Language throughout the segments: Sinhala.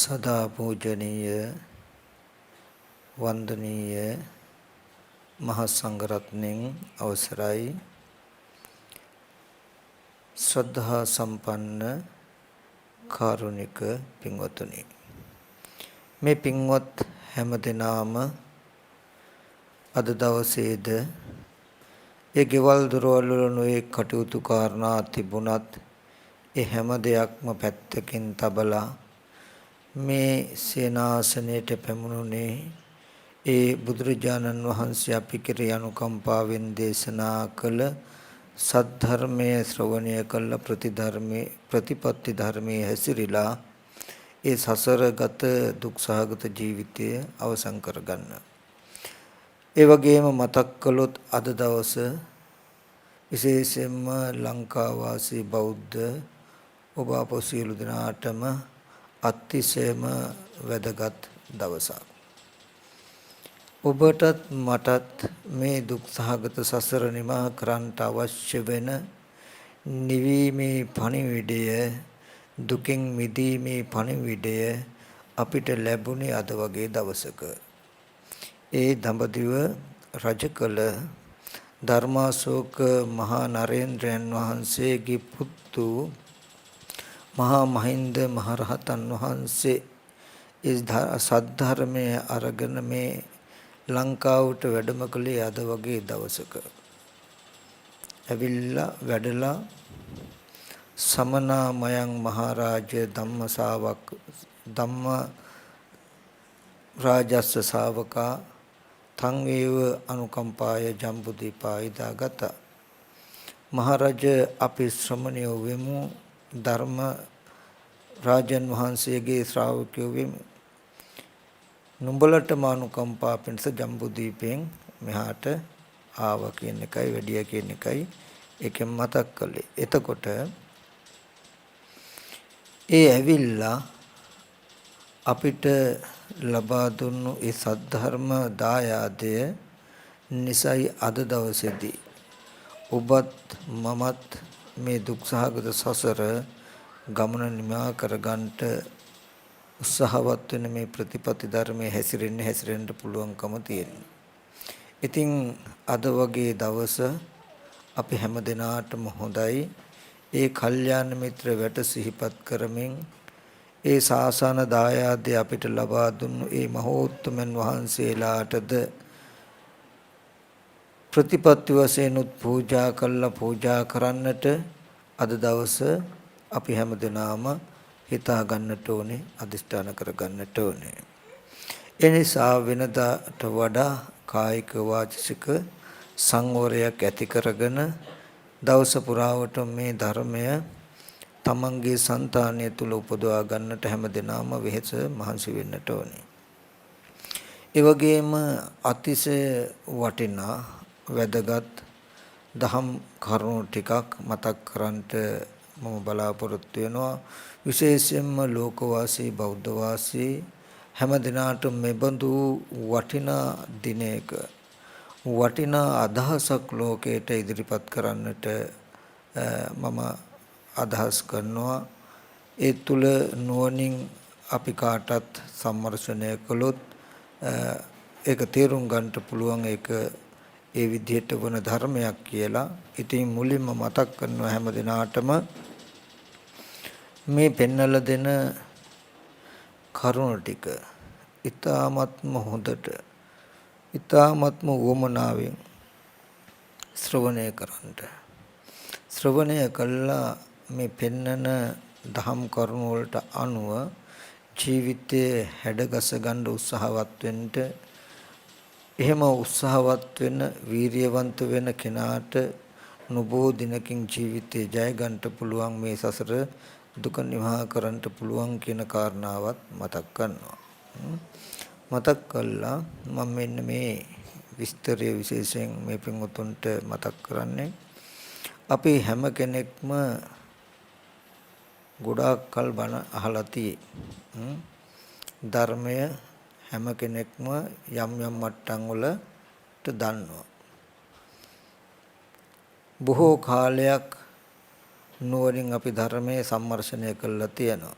सदा पूजनीय वंदनीय महासंघरत्निं अवसराई श्रद्धा संपन्न කාරුණික පින්වතුනි මේ පින්වත් හැමදෙනාම අද දවසේද ඒ ගෙවල් දොරවල් වල නොයේ කටයුතු කාරණා තිබුණත් ඒ හැම දෙයක්ම පැත්තකින් තබලා මේ සේනාසනයට පැමුණුනේ ඒ බුදුරජාණන් වහන්සේ අපි කෙරෙහි අනුකම්පාවෙන් දේශනා කළ සද්ධර්මයේ ශ්‍රවණය කළ ප්‍රතිපත්ති ධර්මයේ හැසිරීලා ඒ සසරගත දුක්සහගත ජීවිතය අවසන් කරගන්න. ඒ වගේම මතක් කළොත් අද දවස විශේෂයෙන්ම ලංකා වාසී බෞද්ධ ඔබ අප සියලු දෙනාටම අතිශයම වැදගත් දවසක්. ඔබටත් මටත් මේ දුක්සහගත සසර නිමා කරන්නට අවශ්‍ය වෙන නිවීමේ පණිවිඩය දුකින් මිදීමේ පණිවිඩය අපිට ලැබුණේ අද වගේ දවසක. ඒ දඹදිව රජකල ධර්මාශෝක මහා නරේන්ද්‍රයන් වහන්සේගේ පුතු මහා මහින්ද මහරහතන් වහන්සේ ඒ සද්ධර්මයේ අරගෙන මේ ලංකාවට වැඩම කළේ අද වගේ දවසක. ඇවිල්ලා වැඩලා සමනා මයං මහරජ ධම්ම රාජස්ස ශාවකා තං වේව අනුකම්පාය ජම්බුදීපායිදා ගත. මහරජ අපි ශ්‍රමණයෝ වෙමු ධර්ම රාජන් වහන්සේගේ ශ්‍රාවකයෝ වෙමු. නුඹලටම අනුකම්පා පිණිස ජම්බුදීපයෙන් මෙහාට ආවා කියන එකයි වැඩිය කියන එකයි එකෙන් මතක් කළේ. එතකොට ඒ ඇවිල්ලා අපිට ලබා දුන්නු ඒ සද්ධර්ම දායාදය නිසයි අද දවසේදී ඔබත් මමත් මේ දුක්සහගත සසර ගමන නිමා කරගන්නට උත්සාහවත් වෙන මේ ප්‍රතිපත්ති ධර්මයේ හැසිරෙන්න පුළුවන්කම තියෙනවා. ඉතින් අද වගේ දවස අපි හැමදෙනාටම හොඳයි ඒ කල්යාණ මිත්‍ර වැට සිහිපත් කරමින් ඒ සාසන දායාදේ අපිට ලබා දුන්නු ඒ මහෝත්තමයන් වහන්සේලාටද ප්‍රතිපත්ති වශයෙන් පූජා කළා පූජා කරන්නට අද දවස අපි හැමදෙනාම හිතා ගන්නට ඕනේ අදිෂ්ඨාන කර ගන්නට ඕනේ. ඒ නිසා වෙනදාට වඩා කායික වාචික සංවරයක් ඇති කරගෙන දවස පුරාවට මේ ධර්මය තමන්ගේ సంతානය තුල උපදවා ගන්නට හැමදෙනාම වෙහෙස මහන්සි වෙන්නට ඕනේ. ඒ වගේම අතිශය වටිනා වැදගත් දහම් කරුණු ටිකක් මතක් කරන්ට මම බලාපොරොත්තු වෙනවා. විශේෂයෙන්ම ලෝකවාසී බෞද්ධ වාසී හැම දිනාටම මෙබඳු වටිනා දිනයක වටිනා අදහසක් ලෝකයට ඉදිරිපත් කරන්නට මම අදහස් කරනවා. ඒ තුල නුවණින් අපි කාටත් සම්මර්ෂණය කළොත් ඒක තේරුම් ගන්නට පුළුවන් ඒක ඒ විදිහට වන ධර්මයක් කියලා. ඉතින් මුලින්ම මතක් කරනවා හැම දිනාටම මේ පෙන්වලා දෙන කරුණ ටික ඊ타ත්ම හොඳට ඊ타ත්ම වමනාවෙන් ශ්‍රවණය කරන්න. ශ්‍රවණය කළා මේ පෙන්නන දහම් කරුණ වලට අනුව ජීවිතයේ හැඩගස ගන්න උත්සාහවත් වෙන්න. එහෙම උත්සාහවත් වෙන වීරියවන්ත වෙන කෙනාට නොබෝ දිනකින් ජීවිතේ ජය ගන්නට පුළුවන් මේ සසර දුක නිවා කරන්නට පුළුවන් කියන කාරණාවත් මතක් කරනවා. මතක් කළා මම මෙන්න මේ විස්තරය විශේෂයෙන් මේ පින්වතුන්ට මතක් කරන්නේ. අපි හැම කෙනෙක්ම ගොඩාක් කල් බණ අහලා තියෙයි. ධර්මය හැම කෙනෙක්ම යම් යම් මට්ටම් වලට දන්නවා. බොහෝ කාලයක් නුවණින් අපි ධර්මයේ සම්මර්ෂණය කළා තියෙනවා.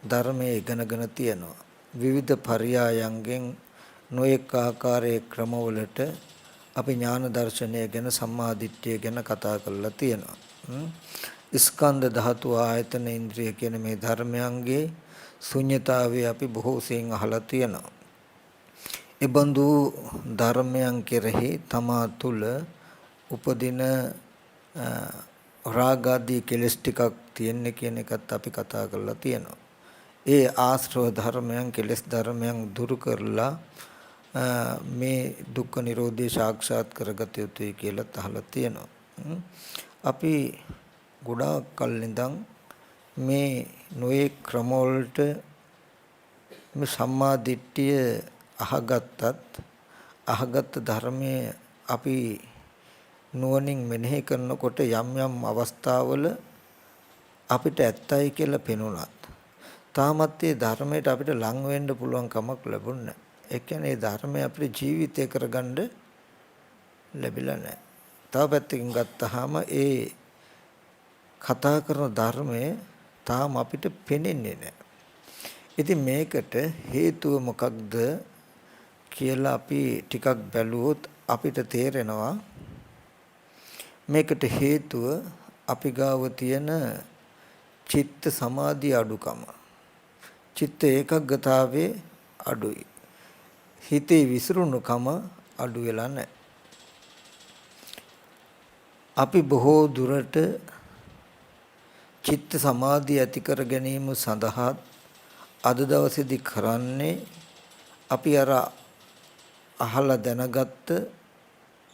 ධර්මයේ ඉගෙනගෙන තියෙනවා. විවිධ පර්යායන්ගෙන් නොඑක ආකාරයේ ක්‍රමවලට අපි ඥාන දර්ශනය ගැන සම්මා දිට්ඨිය ගැන කතා කරලා තියෙනවා. ස්කන්ධ ධාතු ආයතන ඉන්ද්‍රිය කියන මේ ධර්මයන්ගේ ශුන්‍යතාවය අපි බොහෝ සෙයින් අහලා තියෙනවා. ඒබඳු ධර්මයන් කෙරෙහි තමා තුළ උපදින රාගාදී කෙලෙස් ටිකක් තියෙන්නේ කියන එකත් අපි කතා කරලා තියෙනවා. ඒ ආශ්‍රව ධර්මයන් කෙලෙස් ධර්මයන් දුරු කරලා මේ දුක්ඛ නිරෝධය සාක්ෂාත් කරගත යුතුයි කියලා අහලා තියෙනවා. අපි ගොඩාක් කල් ඉඳන් මේ නොයේ ක්‍රමවලට මේ සම්මා දිට්ඨිය අහගත් ධර්මයේ අපි නුවණින් මෙනෙහි කරනකොට යම් යම් අවස්ථාවල අපිට ඇත්තයි කියලා පෙනුණත් තාමත් ඒ ධර්මයට අපිට ලං වෙන්න පුළුවන් කමක් ලැබුණේ නැහැ. ඒ කියන්නේ ධර්මය අපේ ජීවිතය කරගන්න ලැබිලා නැහැ. තව පැත්තකින් ගත්තාම ඒ කතා කරන ධර්මය තාම අපිට පෙනෙන්නේ නැහැ. ඉතින් මේකට හේතුව මොකක්ද කියලා අපි ටිකක් බැලුවොත් අපිට තේරෙනවා මේකට හේතුව අපි ගාව තියෙන චිත්ත සමාධි අඩුකම. චිත්ත ඒකග්ගතාවේ අඩුයි. හිතේ විසිරුණුකම අඩු වෙලා නැහැ. අපි බොහෝ දුරට චිත්ත සමාධිය ඇති කර ගැනීම සඳහා අද දවසේදී කරන්නේ අපි අර අහලා දැනගත්ත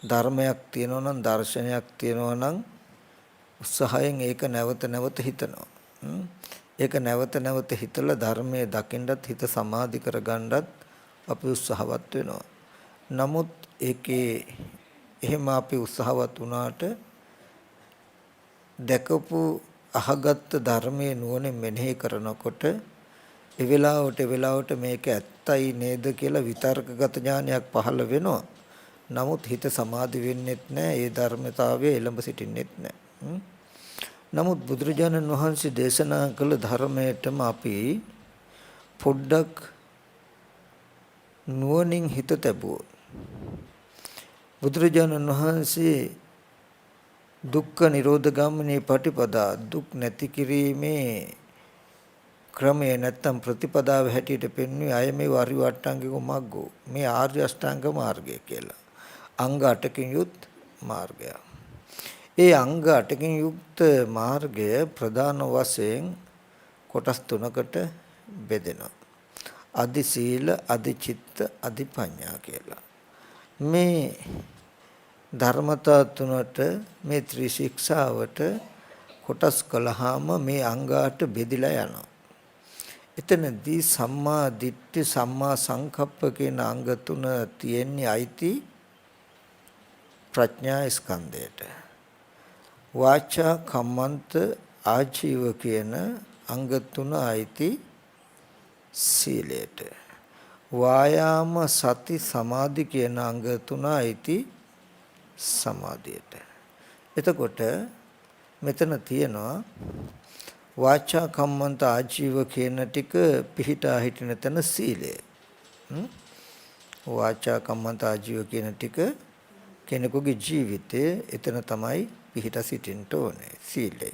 ධර්මයක් තියෙනවා නම් දර්ශනයක් තියෙනවා නම් උත්සාහයෙන් ඒක නැවත නැවත හිතනවා. ඒක නැවත නැවත හිතලා ධර්මයේ දකින්නත් හිත සමාධි කරගන්නත් අපි උත්සාහවත් වෙනවා. නමුත් ඒකේ එහෙම අපි උත්සාහවත් වුණාට දැකපු අහගත්ත ධර්මයේ නුවණ මෙනෙහි කරනකොට ඒ වෙලාවට මේක ඇත්තයි නේද කියලා විතර්කගත ඥානයක් පහළ වෙනවා. නමුත් හිත සමාධි වෙන්නෙත් නැහැ. ඒ ධර්මතාවය එළඹ සිටින්නෙත් නැහැ. නමුත් බුදුරජාණන් වහන්සේ දේශනා කළ ධර්මයටම අපි පොඩ්ඩක් නුවණින් හිත තැබුවොත් බුදුරජාණන් වහන්සේ දුක්ඛ නිරෝධ ගාමිනී පටිපදා දුක් නැති කිරීමේ ක්‍රමය නැත්තම් ප්‍රතිපදාව හැටියට පෙන්වන්නේ අය මේ වරිවට්ටංගික මග්ගෝ මේ ආර්ය අෂ්ටාංග මාර්ගය කියලා. අංග 8කින් යුත් මාර්ගය. ඒ අංග 8කින් යුක්ත මාර්ගය ප්‍රධාන වශයෙන් කොටස් තුනකට බෙදෙනවා. අදි සීල, අදි චිත්ත, අදි පඤ්ඤා කියලා. මේ ධර්මතා තුනට මේ ත්‍රිශික්ෂාවට කොටස් කළාම මේ අංග 8 බෙදිලා යනවා. එතනදී සම්මා දිට්ඨි සම්මා සංකප්ප කියන අංග තුන තියෙන්නේ අයිති ප්‍රඥා ස්කන්ධයට. වාචා කම්මන්ත ආජීව කියන අංග තුන අයිති සීලයට. වායාම සති සමාධි කියන අංග තුන අයිති සමාධියට. එතකොට මෙතන තියෙනවා වාචා කම්මන්ත ආජීව කියන ටික පිහිටා හිටින තැන සීලය. වාචා කම්මන්ත ආජීව කියන ටික කෙනෙකුගේ ජීවිතයේ එතන තමයි පිහිටා සිටින්න ඕනේ සීලය.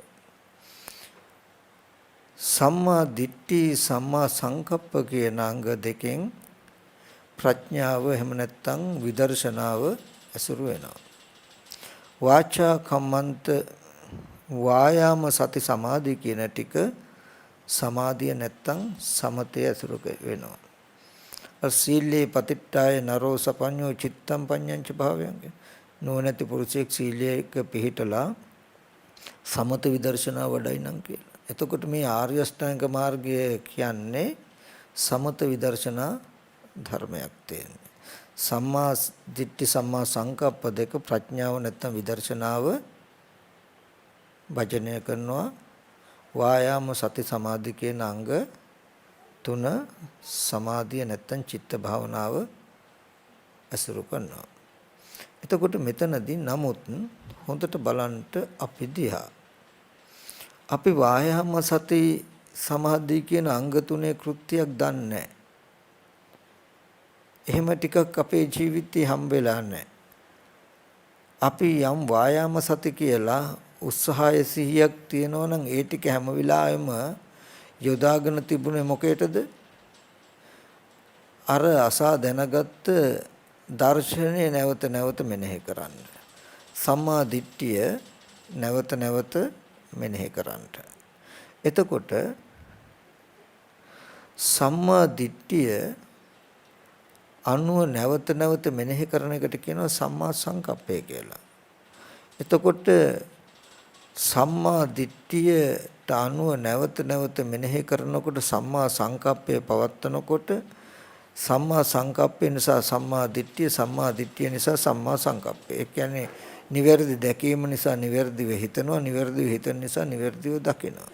සම්මා දිට්ඨි සම්මා සංකප්ප කියන අංග දෙකෙන් ප්‍රඥාව එහෙම නැත්නම් විදර්ශනාව ඇසුරු වෙනවා. වාචා කම්මන්ත වායාම සති සමාධි කියන ටික සමාධිය නැත්තම් සමතය ඇසුරු වෙනවා. සීලේ පතිට්ඨාය නරෝ සපඤ්ඤෝ චිත්තම් පඤ්ඤංච භාවයන්. නොනැති පුරුෂයෙක් සීලයක පිළිහිටලා සමත විදර්ශනා වඩයි නම් කියලා. එතකොට මේ ආර්ය අෂ්ටාංග මාර්ගය කියන්නේ සමත විදර්ශනා ධර්මයක් තියෙනවා. සම්මා දිට්ඨි සම්මා සංකප්ප දෙක ප්‍රඥාව නැත්තම් විදර්ශනාව භජනය කරනවා. වායාම සති සමාධි කියන අංග තුන සමාධිය නැත්තම් චිත්ත භාවනාව අසුරු කරනවා. එතකොට මෙතනදී නමුත් හොඳට බලන්න අපි දිහා අපි වායාම සති සමාධිය කියන අංග තුනේ කෘත්‍යයක් දන්නේ නැහැ. එහෙම ටිකක් අපේ ජීවිතේ හම් වෙලා නැහැ. අපි යම් වායාම සති කියලා උත්සාහය සිහියක් තියනවා නම් ඒ ටික හැම වෙලාවෙම යොදාගෙන තිබුණේ මොකේටද? අර අසා දැනගත්ත දර්ශනය නැවත නැවත මෙනෙහි කරන්න. සම්මා දිට්ඨිය නැවත නැවත මෙනෙහි කරන්න. එතකොට සම්මා දිට්ඨිය අනුව නැවත නැවත මෙනෙහි කරන එකට කියනවා සම්මා සංකප්පය කියලා. එතකොට සම්මා දිට්ඨියට අනුව නැවත නැවත මෙනෙහි කරනකොට සම්මා සංකප්පය පවත්නකොට සම්මා සංකප්පය නිසා සම්මා දිට්ඨිය, සම්මා දිට්ඨිය නිසා සම්මා සංකප්පය. ඒ කියන්නේ නිවැරදි දැකීම නිසා නිවැරදිව හිතනවා, නිවැරදිව හිතන නිසා නිවැරදිව දකිනවා.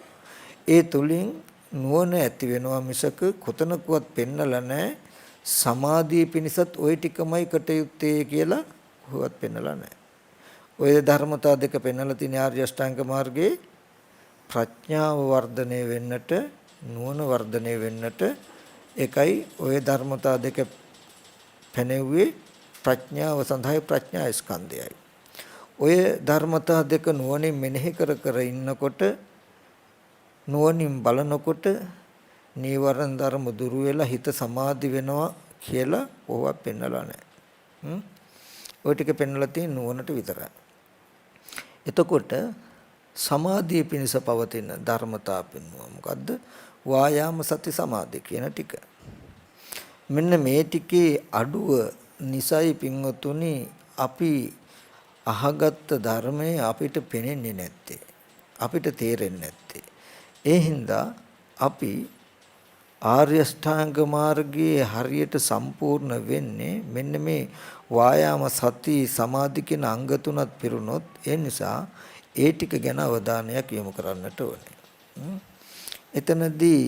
ඒ තුලින් නුවණ ඇති වෙනවා මිසක කොතනකවත් පෙන්නලා නැහැ සමාධිය පිණිසත් ওই ටිකමයි කටයුත්තේ කියලා කොහොවත් පෙන්නලා නැහැ. ওই ධර්මතා දෙක පෙන්නලා තියෙන ආර්ය අෂ්ටාංග මාර්ගයේ ප්‍රඥාව වර්ධනය වෙන්නට, නුවණ වර්ධනය වෙන්නට එකයි ওই ධර්මතා දෙක පැනෙව්වේ ප්‍රඥාව සඳහා ප්‍රඥා ස්කන්ධයයි. ওই ධර්මතා දෙක නුවණින් මෙනෙහි කර කර ඉන්නකොට නුවණින් බලනකොට නීවරණ ධර්ම දුරු වෙලා හිත සමාධි වෙනවා කියලා ඕවා පෙන්නලා නැහැ. ওই ටික පෙන්නලා තියෙන නුවණට විතරයි. එතකොට සමාධිය පිණිස පවතින ධර්මතා පෙන්වුවා. මොකද්ද? වායාම සති සමාධි කියන ටික. මෙන්න මේ ටිකේ අඩුව නිසයි පින්වතුනි අපි අහගත්ත ධර්මයේ අපිට පෙනෙන්නේ නැත්තේ. අපිට තේරෙන්නේ නැත්තේ. ඒ හින්දා අපි ආර්ය අෂ්ටාංග මාර්ගයේ හරියට සම්පූර්ණ වෙන්නේ මෙන්න මේ වායාම සති සමාධි කියන අංග තුනත් පිරුණොත් ඒ නිසා ඒ ටික ගැන අවධානයක් යොමු කරන්නට ඕනේ. එතනදී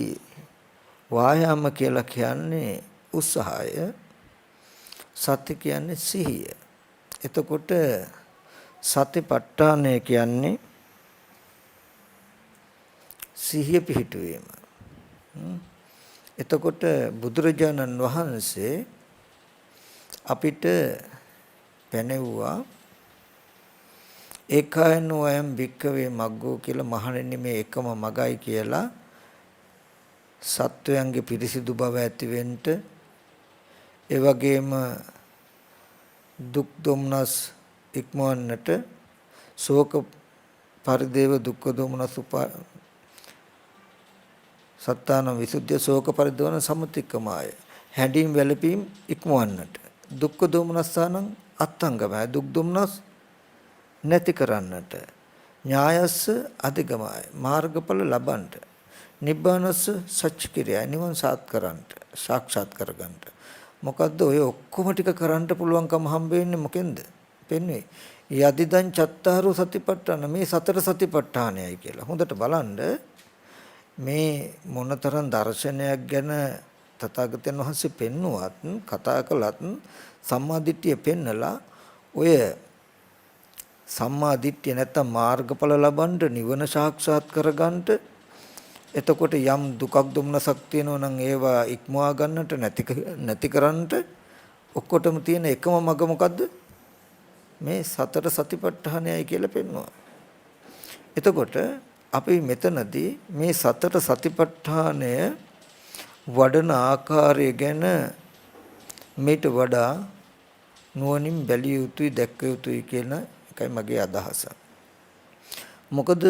වායාම කියලා කියන්නේ උත්සාහය, සති කියන්නේ සිහිය. එතකොට සතිපට්ඨානය කියන්නේ සිහිය පිහිටුවීම. එතකොට බුදුරජාණන් වහන්සේ අපිට පැනෙවුවා ඒකායනෝ අයම් භික්ඛවේ මග්ගෝ කියලා, මහණෙනි මේ එකම මගයි කියලා සත්වයන්ගේ පිරිසිදු බව ඇති වෙන්න, ඒ වගේම දුක් දුම්නස් ඉක්මවන්නට, ශෝක පරිදේව දුක්ඛ දෝමනස් සත්තාන විසුද්ධිය ශෝක පරිදෝන සමුතික්කමාය, හැඬීම් වැළපීම් ඉක්මවන්නට, දුක්ඛ දෝමනස්සානං අත්ංගමය, දුක් දුම්නස් නැති කරන්නට, ඥායස්ස අධිගමාය, මාර්ගඵල ලබන්නට, නිබ්බානස්ස සච්චිකිරිය, නිවන් සාක්ෂාත් කරගන්නට. මොකද්ද ඔය ඔක්කොම ටික කරන්න පුළුවන්කම හම්බ වෙන්නේ මොකෙන්ද? පෙන්වේ යදිදං චත්තාරු සතිපට්ඨාන, මේ සතර සතිපට්ඨානයයි කියලා. හොඳට බලන්න මේ මොනතරම් දර්ශනයක් ගැන තථාගතයන් වහන්සේ පෙන්නුවත් කතා කළත් සම්මාදිට්ඨිය පෙන්නලා ඔය සම්මාදිට්ඨිය නැත්තම් මාර්ගඵල ලබන්න, නිවන සාක්ෂාත් කරගන්නට, එතකොට යම් දුකක් දුම්නසක් තියෙනවා නම් ඒවා ඉක්මවා ගන්නට, නැති කරන්නට ඔක්කොටම තියෙන එකම මඟ මොකද්ද? මේ සතර සතිපට්ඨානයයි කියලා පෙන්වනවා. එතකොට අපි මෙතනදී මේ සතර සතිපට්ඨානය වඩන ආකාරය ගැන මේට වඩා නුවණින් බැලිය යුතුයි, දැක්ක යුතුයි කියන එකයි මගේ අදහස. මොකද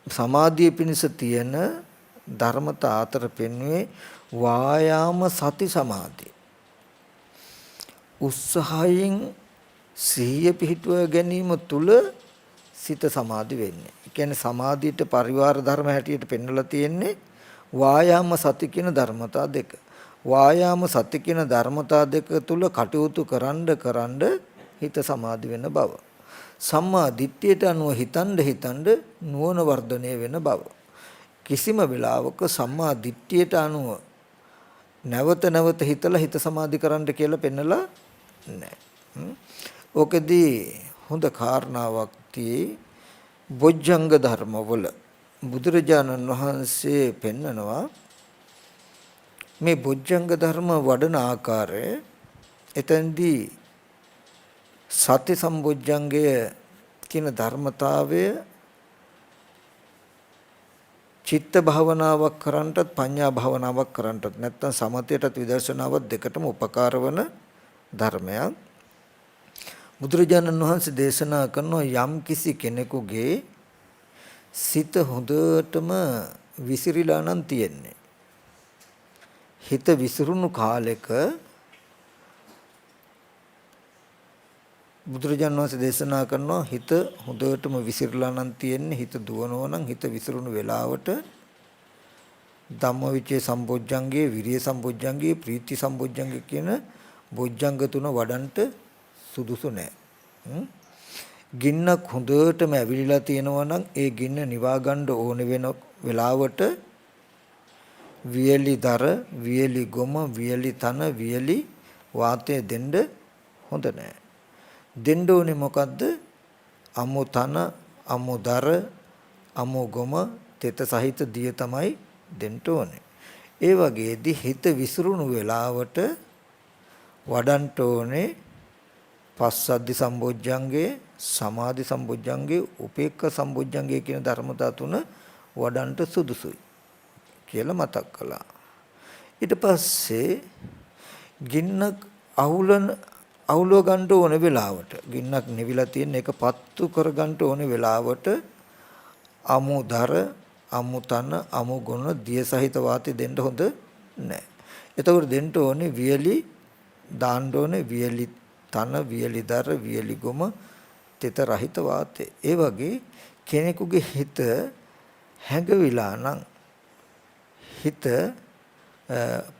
සමාධිය පිණිස තියෙන ධර්මතා අතර පෙන්වේ වායාම සති සමාධි. උත්සාහයෙන් සිහිය පිහිටුව ගැනීම තුල සිත සමාධි වෙන්නේ. ඒ කියන්නේ සමාධියට පරිවාර ධර්ම හැටියට පෙන්වලා තියෙන්නේ වායාම සති කියන ධර්මතා දෙක. වායාම සති කියන ධර්මතා දෙක තුල කටයුතු කරන්න හිත සමාධි වෙන බව. සම්මා දිට්ඨියට අනුව හිතන්න නුවණ වර්ධනය වෙන බව. කිසිම වෙලාවක සම්මා දිට්ඨියට අනුව නැවත හිතලා හිත සමාධි කරන්න කියලා පෙන්නලා නැහැ. ඕකෙදී හොඳ කාරණාවක් තියෙයි. බොජ්ජංග ධර්මවල බුදුරජාණන් වහන්සේ පෙන්නනවා මේ බොජ්ජංග ධර්ම වඩන ආකාරය. එතෙන්දී සති සම්බොජ්ජංගය කියන ධර්මතාවය චිත්ත භාවනාවක් කරන්නටත් පඤ්ඤා භාවනාවක් කරන්නටත් නැත්නම් සමතයටත් විදර්ශනාවත් දෙකටම උපකාර වන ධර්මයක්. බුදුරජාණන් වහන්සේ දේශනා කරන යම් කිසි කෙනෙකුගේ සිත හොඳටම විසිරීලා නම් තියෙන්නේ. හිත විසිරුණු කාලෙක බුදුරජාණන් වහන්සේ දේශනා කරනවා හිත හොඳටම විසිරලා නම් තියෙන්නේ. හිත දුවනවා නම් හිත විසිරුණු වෙලාවට ධම්මවිචේ සම්බොජ්ජංගේ, විරිය සම්බොජ්ජංගේ, ප්‍රීති සම්බොජ්ජංගේ කියන බොජ්ජංග තුන වඩන්ට සුදුසු නැහැ. ගින්නක් හොඳටම ඇවිලිලා තියෙනවා නම් ඒ ගින්න නිවා ගන්න ඕන වෙන වෙලාවට වියලි දර, වියලි ගොම, වියලි තන, වියලි වාතය දෙන්න හොඳ නැහැ. දෙන්න ඕනේ මොකද්ද? අමු තන, අමු දර, අමු ගොම, තෙත සහිත දිය තමයි දෙන්න ඕනේ. ඒ වගේදී හිත විසිරුණු වෙලාවට වඩන්න ඕනේ පස්සද්ධි සම්බොජ්ජංගේ, සමාධි සම්බොජ්ජංගේ, උපේක්ඛ සම්බොජ්ජංගේ කියන ධර්මතා තුන වඩන්ට සුදුසුයි කියලා මතක් කළා. ඊට පස්සේ ගින්නක් අවුලව ගන්න ඕන වෙලාවට, ගින්නක් නිවිලා තියෙන එක පත්තු කර ගන්න ඕන වෙලාවට අමුදර, අමුතන, අමුගුණ, දිය සහිත වාතය දෙන්න හොඳ නැහැ. එතකොට දෙන්න ඕනේ වියලි දාන්න ඕනේ වියලි තන, වියලි දර, වියලි ගොම, තෙත රහිත වාතය. ඒ වගේ කෙනෙකුගේ හිත හැඟවිලා නම්, හිත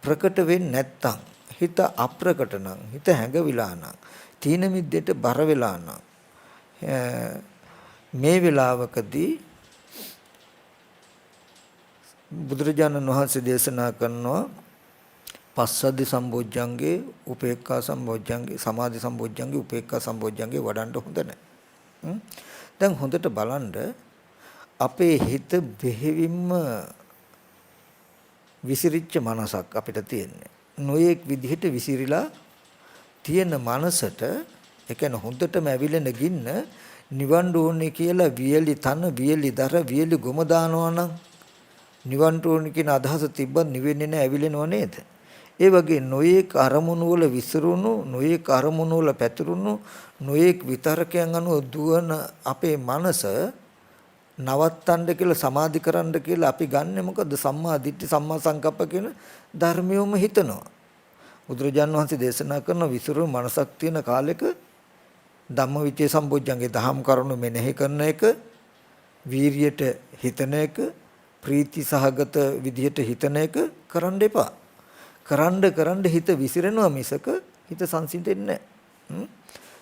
ප්‍රකට වෙන්නේ නැත්තම්, හිත අප්‍රකට නම්, හිත හැඟවිලා නම්, තීන මිද්දේට බර වෙලා නම්, මේ වෙලාවකදී බුදුරජාණන් වහන්සේ දේශනා කරනවා පස්සද්ධි සම්බොජ්ජංගේ, උපේක්ඛා සම්බොජ්ජංගේ, සමාධි සම්බොජ්ජංගේ, උපේක්ඛා සම්බොජ්ජංගේ වඩන්න හොඳ නැහැ. දැන් හොඳට බලන්න අපේ හිත බෙහෙවින්ම විසිරිච්ච මනසක් අපිට තියෙන්නේ. නොයෙක් විදිහට විසිරිලා තියෙන මනසට, ඒ කියන්නේ හොඳටම ඇවිලෙන ගින්න නිවන්න ඕනේ කියලා වියලි තන, වියලි දර, වියලි ගොම දානවා නම් නිවන්න ඕනේ කියන අදහස තිබ්බත් නිවෙන්නේ නැහැ, ඇවිලෙනව නේද? ඒ වගේ නොයෙක් අරමුණු වල විසිරුණු, නොයෙක් අරමුණු වල පැතිරුණු, නොයෙක් විතරකයන් අනුව දුවන අපේ මනස නවත්තන්න කියලා, සමාධි කරන්න කියලා අපි ගන්නෙ මොකද? සම්මා දිට්ඨි, සම්මා සංකප්ප කියන ධර්මියොම හිතනවා. බුදුරජාණන් වහන්සේ දේශනා කරන විසිරුණු මනසක් තියෙන කාලෙක ධම්මවිචේ සම්බොජ්ජංගේ දහම් කරුණු මෙනෙහි කරන එක, වීරියට හිතන එක, ප්‍රීති සහගත විදියට හිතන එක කරන්න එපා. කරන්න හිත විසිරෙනවා මිසක හිත සංසිඳෙන්නේ නැහැ.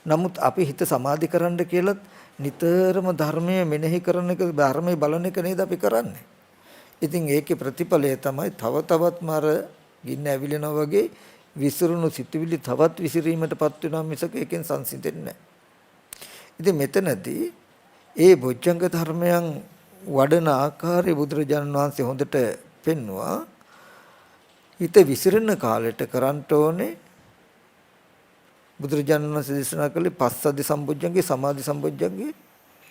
නමුත් අපි හිත සමාධි කරන්න කියලා නිතරම ධර්මයේ මෙනෙහි කරන එක, ධර්මයේ බලන එක නේද අපි කරන්නේ. ඉතින් ඒකේ ප්‍රතිඵලය තමයි තව තවත්ම අර ගින්න ඇවිලෙනා වගේ විසිරුණු සිතුවිලි තවත් විසිරීමටපත් වෙනවා මිසක ඒකෙන් සංසිඳෙන්නේ නැහැ. ඉතින් මෙතනදී ඒ බොජ්ජංග ධර්මයන් වඩන ආකාරය බුදුරජාණන් වහන්සේ හොඳට පෙන්වුවා. හිත විසිරෙන කාලෙට කරන්න ඕනේ බුදුරජාණන් වහන්සේ දේශනා කළේ පස්සද්ධි සම්බොජ්ජංගේ, සමාධි සම්බොජ්ජංගේ,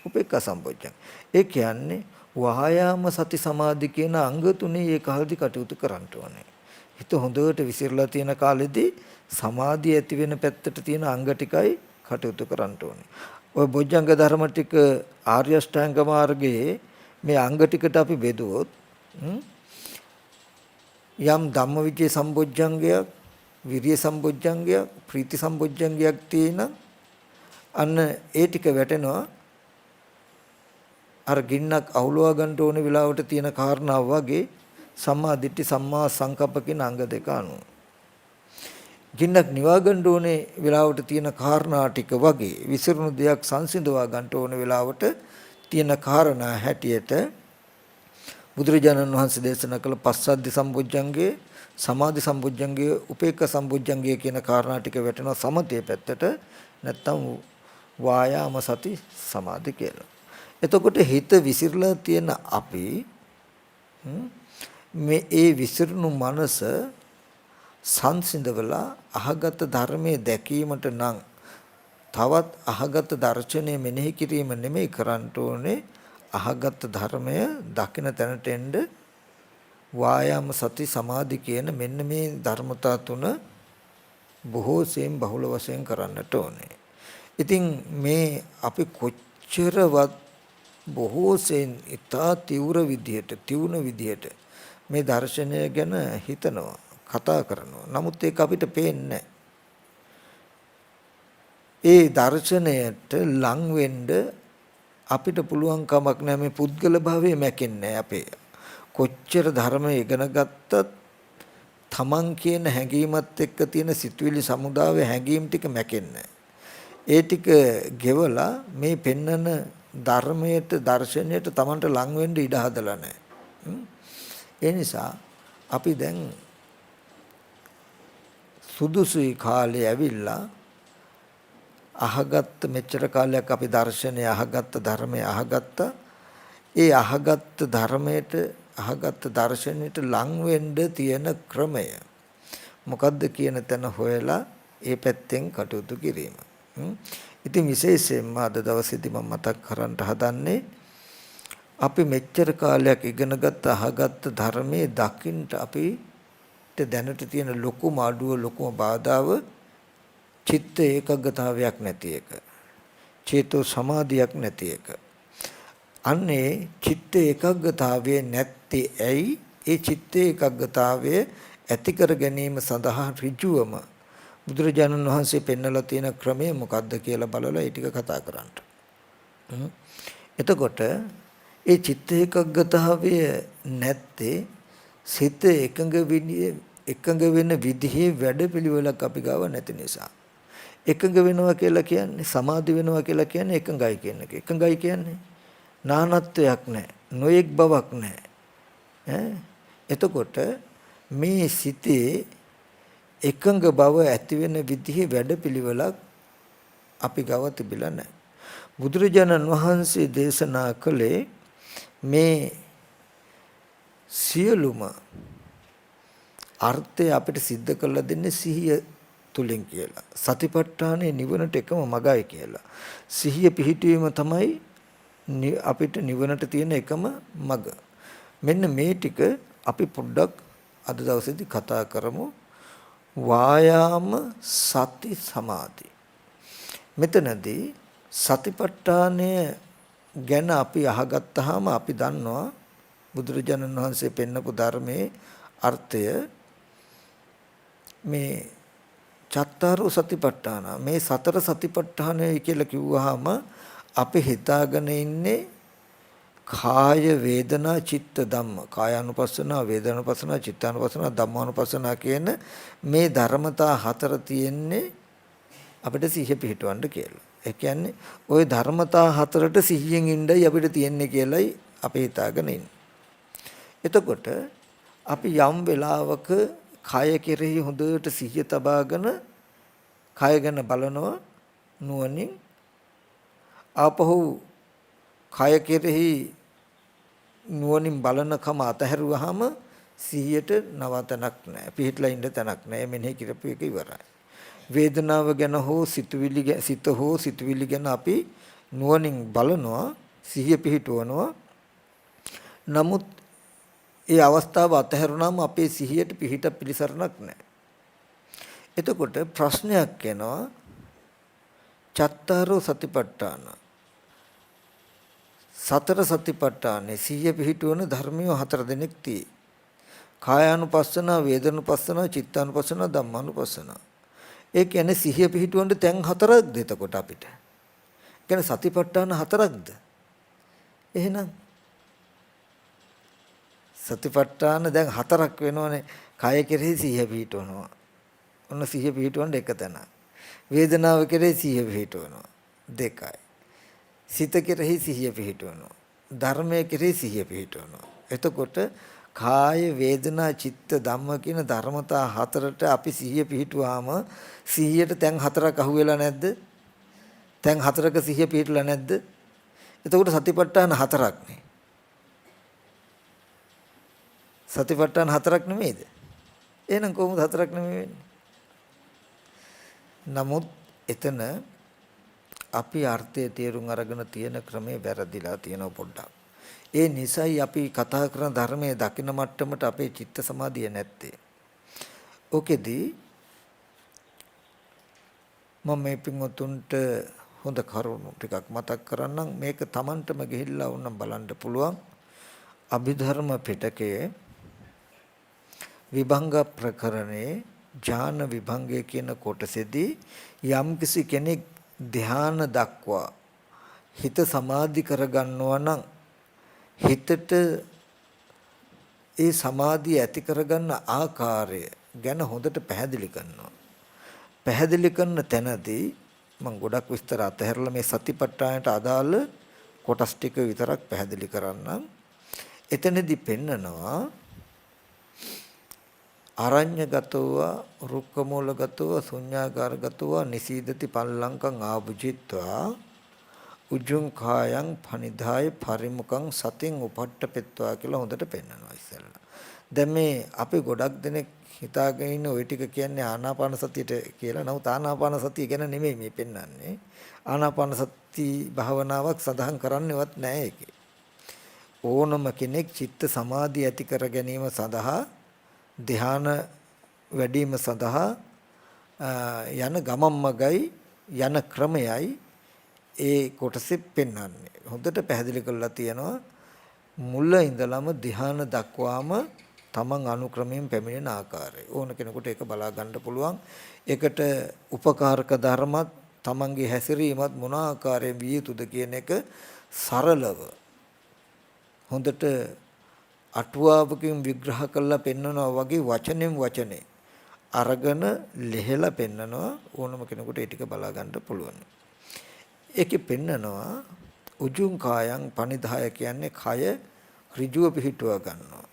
උපේක්ඛා සම්බොජ්ජංගේ. ඒ කියන්නේ වහායාම සති සමාධි කියන අංග තුනේ ඒ කාලෙදි කටයුතු කරන්න ඕනේ. හිත හොඳට විසිරලා තියෙන කාලෙදී සමාධිය ඇති වෙන පැත්තට තියෙන අංග ටිකයි කටයුතු කරන්න ඕනේ. ඔය බොජ්ජංග ධර්ම ටික ආර්ය අෂ්ටාංග මාර්ගයේ මේ අංග ටිකට අපි බෙදුවොත් යම් ධම්මවිචේ සම්බොජ්ජංගයක්, විරිය සම්බොජ්ජංගයක්, ප්‍රීති සම්බොජ්ජංගයක් තියෙන අන්න ඒ ටික වැටෙනවා අර ගින්නක් අවුලවා ගන්න ඕන වෙලාවට තියෙන කාරණාව වගේ සම්මා දිට්ඨි, සම්මා සංකප්ප කියන අංග දෙක අනුව. ගින්නක් නිවා ගන්න ඕනේ වෙලාවට තියෙන කාරණා ටික වගේ විසිරුණු දෙයක් සංසිඳවා ගන්න ඕන වෙලාවට තියෙන කාරණා හැටියට බුදුරජාණන් වහන්සේ දේශනා කළ පස්සද්ධි සම්බොජ්ජංගේ, සමාධි සම්බොජ්ජංගේ, උපේක්ඛ සම්බොජ්ජංගේ කියන කාරණා ටික වැටෙනවා සමතේ පැත්තට, නැත්තම් වායාම සති සමාධි කියලා. එතකොට හිත විසිරලා තියෙන අපි මේ ඒ විසිරුණු මනස සංසිඳවලා අහගත ධර්මයේ දැකීමට නම් තවත් අහගත දර්ශනය මෙනෙහි කිරීම නෙමෙයි කරන්න ඕනේ. අහගත ධර්මය දකින තැනට එන්න වායාම සති සමාධි කියන මෙන්න මේ ධර්මතා තුන බොහෝ සෙයින් බහුල වශයෙන් කරන්නට ඕනේ. ඉතින් මේ අපි කොච්චරවත් බොහෝ සෙයින් ඉතා තීව්‍ර විදියට මේ දර්ශනය ගැන හිතනවා, කතා කරනවා. නමුත් ඒක අපිට පේන්නේ ඒ දර්ශනයට ලං වෙන්න අපිට පුළුවන් කමක් නැහැ. මේ පුද්ගල භාවයේ මැකෙන්නේ අපේ. කොච්චර ධර්මය ඉගෙන ගත්තත් තමන් කියන හැඟීමත් එක්ක තියෙන සිතුවිලි සමුදාවේ හැඟීම් ටික මැකෙන්නේ. ඒ ටික ගෙවලා මේ පෙන්නන ධර්මයට දර්ශනයට තමන්ට ලං වෙන්න ඉඩ හදලා නැහැ. ඒ නිසා අපි දැන් සුදුසුයි කාලේ ඇවිල්ලා අහගත්ත මෙච්චර කාලයක් අපි දර්ශනය අහගත්ත ධර්මය අහගත්ත ඒ අහගත්ත ධර්මයට අහගත්ත දර්ශනයට ලං වෙන්න තියෙන ක්‍රමය මොකද්ද කියන තැන හොයලා ඒ පැත්තෙන් කටයුතු කිරීම. ඉතින් විශේෂයෙන්ම අද දවසේදී මම මතක් කරන්න හදන්නේ අපි මෙච්චර කාලයක් ඉගෙනගත් අහගත්ත ධර්මයේ දකින්න අපිට දැනට තියෙන ලොකුම අඩුව ලොකුම බාධාව චිත්ත ඒකග්ගතාවයක් නැති එක. චේතෝ සමාධියක් නැති එක. අන්නේ චිත්ත ඒකග්ගතාවයේ නැත්තේ ඇයි? ඒ චිත්ත ඒකග්ගතාවය ඇති කර ගැනීම සඳහා ඍජුවම බුදුරජාණන් වහන්සේ පෙන්වලා තියෙන ක්‍රමය මොකක්ද කියලා බලලා ඒ ටික කතා කරන්න. එතකොට ඒ චිත්ත ඒකග්ගතාවය නැත්තේ සිත එකඟ වෙන විදිහේ වැඩපිළිවෙලක් අපි ගාව නැති නිසා. එකඟ වෙනවා කියලා කියන්නේ සමාධි වෙනවා කියලා කියන්නේ එකඟයි කියන එක. එකඟයි කියන්නේ නානත්වයක් නැහැ. නොයෙක් බවක් නැහැ. එතකොට මේ සිතේ එකඟ බව ඇති වෙන විදිහේ වැඩපිළිවෙලක් අපි ගාව තිබිලා නැහැ. බුදුරජාණන් වහන්සේ දේශනා කළේ මේ සියලුම අර්ථය අපිට සිද්ධ කරලා දෙන්නේ සිහිය තුලින් කියලා. සතිපට්ඨානේ නිවනට එකම මගයි කියලා. සිහිය පිහිටීම තමයි අපිට නිවනට තියෙන එකම මග. මෙන්න මේ ටික අපි පොඩ්ඩක් අද දවසේදී කතා කරමු. වායාම සති සමාධි. මෙතනදී සතිපට්ඨානය ගැන අපි අහගත්තාම අපි දන්නවා බුදුරජාණන් වහන්සේ පෙන්නපු ධර්මයේ අර්ථය මේ චත්තාරෝ සතිපට්ඨාන මේ සතර සතිපට්ඨානය කියලා කිව්වහම අපි හිතාගෙන ඉන්නේ කාය වේදනා චිත්ත ධම්ම කායානුපස්සනා වේදනානුපස්සනා චිත්තානුපස්සනා ධම්මානුපස්සනා කියන මේ ධර්මතා හතර තියෙන්නේ අපිට සිහිය පිහිටවන්න කියලා. ඒ කියන්නේ ওই ධර්මතා හතරට සිහියෙන් ඉඳයි අපිට තියෙන්නේ කියලායි අපි හිතාගෙන ඉන්නේ. එතකොට අපි යම් වෙලාවක කය කෙරෙහි හොඳට සිහිය තබාගෙන කය ගැන බලනවා නුවණින් ආපහු කය කෙරෙහි නුවණින් බලනකම අතහැරුවාම සිහියට නවතනක් නැහැ. පිහිටලා ඉන්න තැනක් නැහැ. මෙනෙහි කරපු එක ඉවරයි. වේදනාව ගැන හෝ සිතුවිලි ගැන අපි නුවණින් බලනවා සිහිය පිහිටවනවා. නමුත් ඒ අවස්ථාව අතහැරුණාම අපේ සිහියට පිහිට පිළිසරණක් නැහැ. එතකොට ප්‍රශ්නයක් එනවා චත්තාරෝ සතිපට්ඨාන සතර සතිපට්ඨානේ සිහිය පිහිටවන ධර්මිය හතර දෙනෙක් තියෙයි. කායානුපස්සන, වේදනානුපස්සන, චිත්තානුපස්සන, ධම්මානුපස්සන. ඒ කියන්නේ සිහිය පිහිටවන්න තැන් හතරක්ද එතකොට අපිට? ඒ කියන්නේ සතිපට්ඨාන හතරක්ද? එහෙනම් සතිපට්ඨාන දැන් හතරක් වෙනවනේ. කය කෙරෙහි සිහිය පිහිටවනවා. ඔන්න සිහිය පිහිටවන්න එක තැන. වේදනාව කෙරෙහි සිහිය පිහිටවනවා. දෙකයි. සිත කෙරෙහි සිහිය පිහිටවනවා. ධර්මයේ කෙරෙහි සිහිය පිහිටවනවා. එතකොට කාය වේදනා චිත්ත ධම්ම කියන ධර්මතා හතරට අපි සිහිය පිහිටුවාම සිහියට තැන් හතරක් අහුවෙලා නැද්ද? තැන් හතරක සිහිය පිහිටලා නැද්ද? එතකොට සතිපට්ඨාන හතරක් නේ. සතිපට්ඨාන හතරක් නෙමෙයිද? එහෙනම් කොහොමද හතරක් නෙමෙයි වෙන්නේ? නමුත් එතන අපි අර්ථය තේරුම් අරගෙන තියෙන ක්‍රමේ වැරදිලා තියෙනවා පොඩ්ඩක්. ඒ නිසයි අපි කතා කරන ධර්මයේ දකින මට්ටමට අපේ චිත්ත සමාධිය නැත්තේ. ඕකෙදී මම මේ පින්වතුන්ට හොඳ කරුණු ටිකක් මතක් කරන්නම්. මේක Tamanටම ගිහිල්ලා වුණා බලන්න පුළුවන්. අභිධර්ම පිටකයේ විභංග ප්‍රකරණේ ඥාන විභංගය කියන කොටසේදී යම්කිසි කෙනෙක් ධ්‍යාන දක්වා හිත සමාධි කරගන්නවා නම් හිතට ඒ සමාධිය ඇති කරගන්න ආකාරය ගැන හොඳට පැහැදිලි කරනවා. පැහැදිලි කරන තැනදී මම ගොඩක් විස්තර අතහැරලා මේ සතිපට්ඨානට අදාළ කොටස් ටික විතරක් පැහැදිලි කරන්නම්. එතනදී පෙන්නනවා අරඤ්‍යගතව රුක්කමූලගතව ශුඤ්ඤාගාරගතව නිසීදති පල්ලංකං ආභුජිත්වා උජුං කායං පනිදාය පරිමුඛං සතින් උපට්ඨපෙත්වා කියලා හොඳට පෙන්නනවා ඉස්සෙල්ලා. දැන් මේ අපි ගොඩක් දෙනෙක් හිතාගෙන ඉන්න ওই ටික කියන්නේ ආනාපාන සතියට කියලා. නමුත් ආනාපාන සතිය ගැන නෙමෙයි මේ පෙන්වන්නේ. ආනාපාන සති භාවනාවක් සඳහන් කරන්නේවත් නැහැ ඒකේ. ඕනම කෙනෙක් චිත්ත සමාධිය ඇති කර ගැනීම සඳහා ධ්‍යාන වැඩිම සඳහා යන ගමන් මගයි යන ක්‍රමයයි ඒ කොටසෙ පෙන්වන්නේ. හොඳට පැහැදිලි කරලා තියෙනවා මුල ඉඳලම ධ්‍යාන දක්වාම තමන් අනුක්‍රමයෙන් පැමිණෙන ආකාරය. ඕන කෙනෙකුට ඒක බලා ගන්න පුළුවන්. ඒකට උපකාරක ධර්මත් තමන්ගේ හැසිරීමත් මොන ආකාරයෙන් විය යුතුද කියන එක සරලව හොඳට අටුවාවකින් විග්‍රහ කරලා පෙන්නනවා වගේ වචනෙන් වචනේ අරගෙන ලෙහෙලා පෙන්නනවා. ඕනම කෙනෙකුට ඒ ටික බලා ගන්න පුළුවන්. ඒකේ පෙන්නනවා උජුං කායං පනිදාය කියන්නේ කය ඍජුව පිහිටුව ගන්නවා.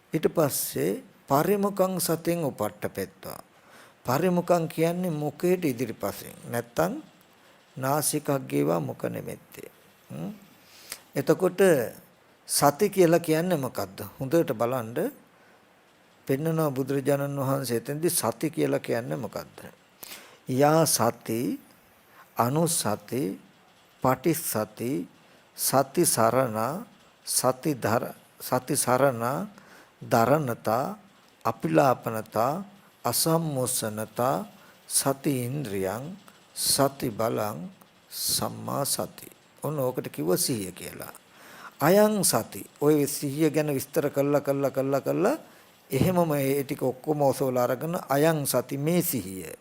ඊට පස්සේ පරිමුඛං සතෙන් උපට්ඨපෙත්වා. පරිමුඛං කියන්නේ මුඛයට ඉදිරිපසින් නැත්තම් නාසිකක් ගේවා මුඛ නෙමෙත්තේ. එතකොට සති කියලා කියන්නේ මොකද්ද? හොඳට බලන්න පෙන්නනවා බුදුරජාණන් වහන්සේ එතෙන්දී සති කියලා කියන්නේ මොකද්ද? යා සති අනුසති පටිසති සති සරණ සති සරණ දරණතා අපිලාපනතා අසම්මෝසනතා සති ඉන්ද්‍රියං සති බලං සම්මා සති. ඔන්න ඕකට කිව්ව සිහිය කියලා. අයං සති. ඔය සිහිය ගැන විස්තර කළා එහෙමම ඒ ටික ඔක්කොම ඔසවලා අරගෙන අයං සති මේ සිහිය.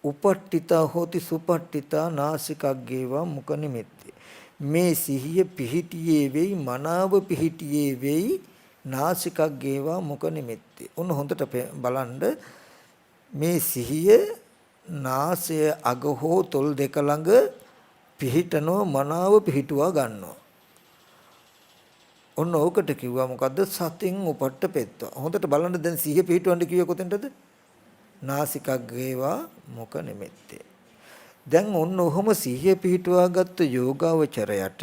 උපට්ඨිතා හෝති සුපට්ඨිතා නාසිකග්ගේවා මුඛ නිමිත්තේ. මේ සිහිය පිහිටියේ වෙයි මනාව පිහිටියේ වෙයි නාසිකග්ගේවා මුඛ නිමිත්තේ. උන් හොඳට බලන්න මේ සිහිය නාසය අග හෝ තොල් දෙක ළඟ පිහිටනෝ මනාව පිහිටුවා ගන්නවා. ඔන්න ඕකට කිව්වා මොකද්ද? සතින් උපට්ඨපෙත්වා. හොඳට බලන්න දැන් සිහිය පිහිටවන්න කිව්වේ කොතෙන්ටද? නාසිකග්ගේවා මුඛ නිමිත්තේ. දැන් ඔන්න ඔහොම සිහිය පිහිටුවා ගත්ත යෝගාවචරයට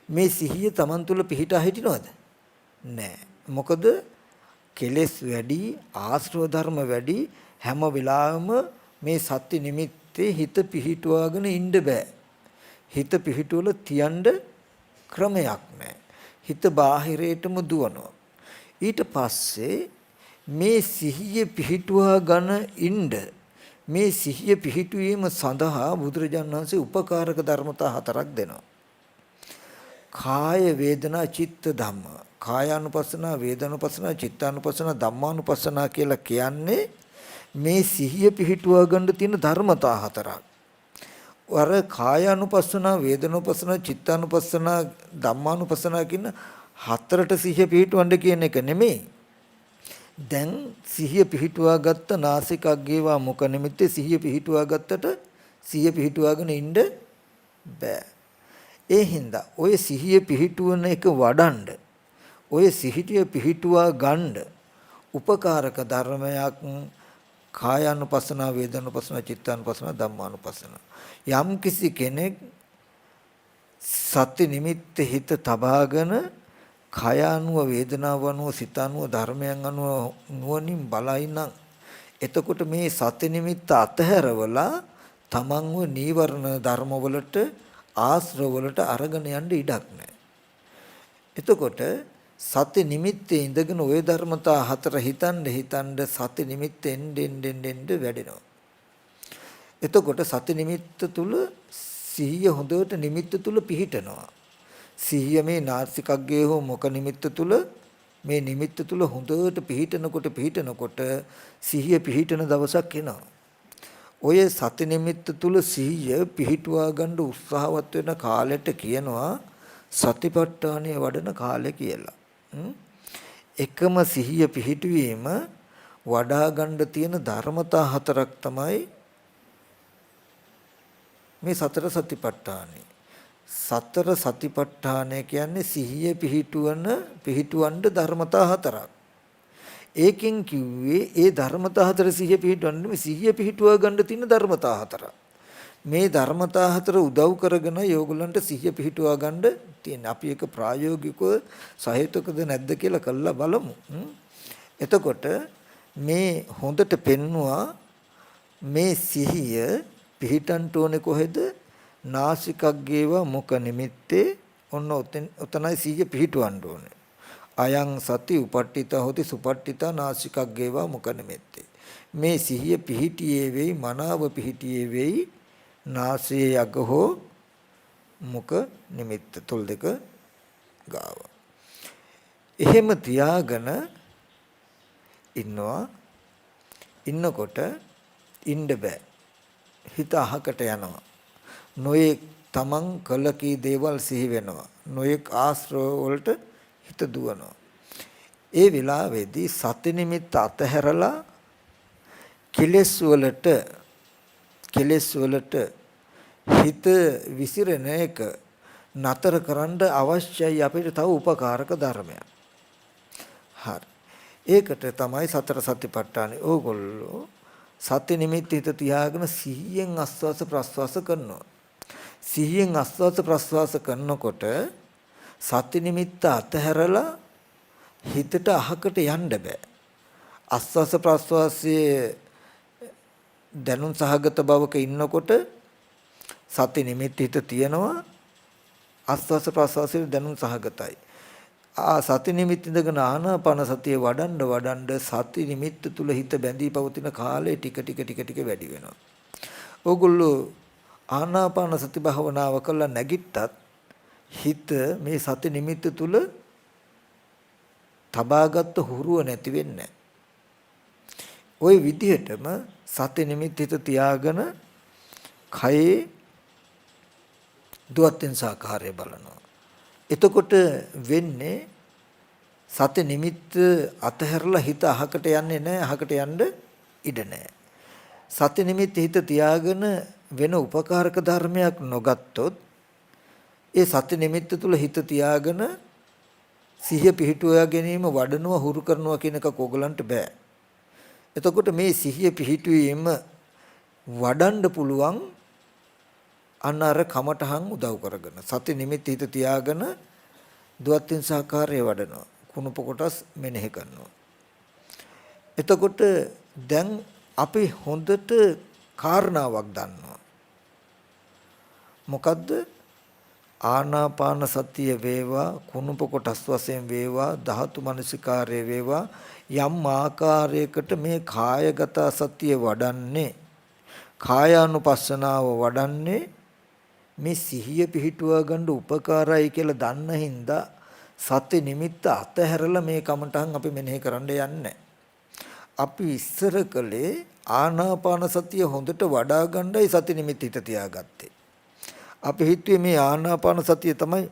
මේ සිහිය Taman තුල පිහිටා හිටිනවද? නෑ. මොකද කෙලෙස් වැඩි, ආශ්‍රව ධර්ම වැඩි, හැම වෙලාවෙම මේ සත්‍ය නිමිත්තේ හිත පිහිටුවාගෙන ඉන්න බෑ. හිත පිහිටුවල තියන්න ක්‍රමයක් නෑ. හිත බාහිරයටම දුවනවා. ඊට පස්සේ මේ සිහිය පිහිටුවා ගන්න ඉන්න මේ සිහිය පිහිටුවීම සඳහා බුදුරජාණන් වහන්සේ උපකාරක ධර්මතා හතරක් දෙනවා. කාය වේදනා චිත්ත ධම්ම. කායානුපස්සනා, වේදනානුපස්සනා, චිත්තානුපස්සනා, ධම්මානුපස්සනා කියලා කියන්නේ මේ සිහිය පිහිටුවා ගන්න තියෙන ධර්මතා හතරක්. වර කායානුපස්සනා, වේදනානුපස්සනා, චිත්තානුපස්සනා, ධම්මානුපස්සනා කියන හතරට සිහිය පිහිටවන්න කියන එක නෙමෙයි. දැන් සිහිය පිහිටුවා ගත්ත නාසිකග්ගේවා මුඛ නිමිත්තේ සිහිය පිහිටුවා ගත්තට සිහිය පිහිටුවාගෙන ඉන්න බෑ. ඒ හින්දා ඔය සිහිය පිහිටුවන එක වඩන්න ඔය සිහිය පිහිටුවා ගන්න උපකාරක ධර්මයක් කායානුපස්සනා, වේදනානුපස්සනා, චිත්තානුපස්සනා, ධම්මානුපස්සනා. යම් කිසි කෙනෙක් සති නිමිත්ත හිත තබාගෙන කය අනුව වේදනාව අනුව සිත අනුව ධර්මයන් අනුව නුවණින් බලයිනම් එතකොට මේ සති නිමිත්ත අතහැරවලා තමන්ව නීවරණ ධර්ම වලට ආශ්‍රව වලට අරගෙන යන්න ඉඩක් නැහැ. එතකොට සති නිමිත්තේ ඉඳගෙන ওই ධර්මතා හතර හිතන්න සති නිමිත්ත එන්න වැඩෙනවා. එතකොට සති නිමිත්ත තුල සිහිය හොඳට නිමිත්ත තුල පිහිටනවා. සිහිය මේ නාසිකග්ගේ හෝ මොක නිමිත්ත තුල මේ නිමිත්ත තුල හොඳට පිහිටනකොට සිහිය පිහිටන දවසක් එනවා. ඔය සති නිමිත්ත තුල සිහිය පිහිටුවා ගන්න උත්සාහවත් වෙන කාලෙට කියනවා සතිපට්ඨානය වඩන කාලය කියලා. එකම සිහිය පිහිටුවීම වඩා ගන්න තියෙන ධර්මතා හතරක් තමයි මේ සතර සතිපට්ඨානෙ. සතර සතිපට්ඨානය කියන්නේ සිහිය පිහිටුවන්න ධර්මතා හතරක්. ඒකෙන් කිව්වේ ඒ ධර්මතා හතර සිහිය පිහිටවන්න මේ සිහිය පිහිටුවා ගන්න තියෙන ධර්මතා හතරක්. මේ ධර්මතා හතර උදව් කරගෙන යෝගලන්ට සිහිය පිහිටුවා ගන්න තියෙන. අපි ඒක ප්‍රායෝගිකව සහේතුකද නැද්ද කියලා කළා බලමු. එතකොට මේ හොඳට පෙන්නවා මේ සිහිය පිහිටන්ට ඕනේ කොහෙද? නාසිකග්ගේවා මොක නිමිත්තේ ඔන්න ඔතනයි සිහිය පිහිටවන්න ඕනේ. අයං සති උපට්ඨිත හොති සුපට්ඨිත නාසිකග්ගේවා මොක නිමිත්තේ. මේ සිහිය පිහිටියේ වෙයි මනාව පිහිටියේ වෙයි නාසයේ යග හෝ මුක නිමිත්ත තොල් දෙක ගාව. එහෙම තියාගෙන ඉන්නකොට ඉන්න බෑ. හිත අහකට යනවා. නොයෙක් තමන් කළ කී දේවල් සිහි වෙනවා. නොයෙක් ආශ්‍රව වලට හිත දුවනවා. ඒ වෙලාවේදී සති නිමිත්ත අතහැරලා කෙලෙස් වලට හිත විසිරෙන එක නතර කරන්න අවශ්‍යයි අපිට තව උපකාරක ධර්මයක්. හරි. ඒකට තමයි සතර සතිපට්ඨානෙ. ඕගොල්ලෝ සති නිමිත්ත හිත තියාගෙන සිහියෙන් ආස්වාස ප්‍රස්වාස කරනවා. සිහියෙන් ආස්වාස ප්‍රස්වාස කරනකොට සති නිමිත්ත අතහැරලා හිතට අහකට යන්න බෑ. ආස්වාස ප්‍රස්වාසයේ දැනුම් සහගත බවක ඉන්නකොට සති නිමිත්ත හිත තියෙනවා. ආස්වාස ප්‍රස්වාසයේ දැනුම් සහගතයි. සති නිමිත්ත ඉඳගෙන ආනාපාන සතිය වඩන්න සති නිමිත්ත තුල හිත බැඳී පවතින කාලය ටික ටික වැඩි වෙනවා. ඕගොල්ලෝ ආනාපාන සති භාවනාව කළා නැගිට්ටත් හිත මේ සති නිමිත්ත තුල තබාගත් හුරුව නැති වෙන්නේ. ওই විදිහටම සති නිමිත්ත හිත තියාගෙන කයේ දුවත්ෙන් සාකාරය බලනවා. එතකොට වෙන්නේ සති නිමිත්ත අතහැරලා හිත අහකට යන්නේ නැහැ. අහකට යන්න ඉඩ නැහැ. සති නිමිත්ත හිත තියාගෙන වෙන උපකාරක ධර්මයක් නොගත්තොත් ඒ සති නිමිත්ත තුල හිත තියාගෙන සිහිය පිහිටුවා ගැනීම වඩනවා හුරු කරනවා කියන එක ඕගලන්ට බෑ. එතකොට මේ සිහිය පිහිටුවීම වඩන්න පුළුවන් අන්න අර කමටහන් උදව් කරගෙන සති නිමිත්ත හිත තියාගෙන දුවත්ින් සාකාරය වඩනවා. කුණප කොටස් මෙනෙහි කරනවා. එතකොට දැන් අපි හොඳට කාරණාවක් දන්නවා. මොකද්ද? ආනාපාන සතිය වේවා කුණප කොටස් වශයෙන් වේවා ධාතු මනසිකාරය වේවා යම් ආකාරයකට මේ කායගත සතිය වඩන්නේ කායානුපස්සනාව වඩන්නේ මේ සිහිය පිහිටුවා ගන්න උපකාරයි කියලා දන්න හින්දා සති නිමිත්ත අතහැරලා මේ කමටහන් අපි මෙනෙහි කරන්න යන්නේ. අපි ඉස්සර කලේ ආනාපාන සතිය හොඳට වඩා ගන්නයි සති නිමිත්ත හිත තියාගත්තේ. අපි හිතුවේ මේ ආනාපාන සතිය තමයි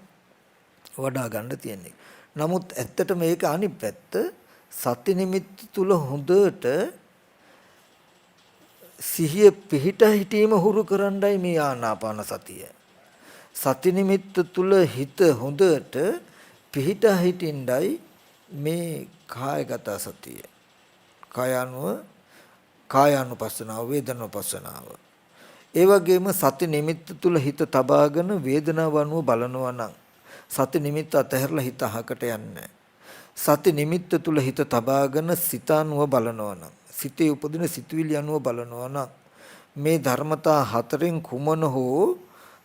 වඩා ගන්න තියෙන්නේ. නමුත් ඇත්තට මේක අනිත් පැත්ත සති නිමිත්ත තුල හොඳට සිහිය පිහිට හිටීම හුරු කරන්නයි මේ ආනාපාන සතිය. සති නිමිත්ත තුල හිත හොඳට පිහිට හිටින්නයි මේ කායගත සතිය. කායානුපස්සනාව වේදනානුපස්සනාව. ඒ වගේම සති නිමිත්ත තුල හිත තබාගෙන වේදනාව අනුව බලනවා නම් සති නිමිත්ත අතහැරලා හිත අහකට යන්නේ. සති නිමිත්ත තුල හිත තබාගෙන සිත අනුව බලනවා නම් සිතේ උපදින සිතුවිලි අනුව බලනවා නම් මේ ධර්මතා හතරෙන් කුමන හෝ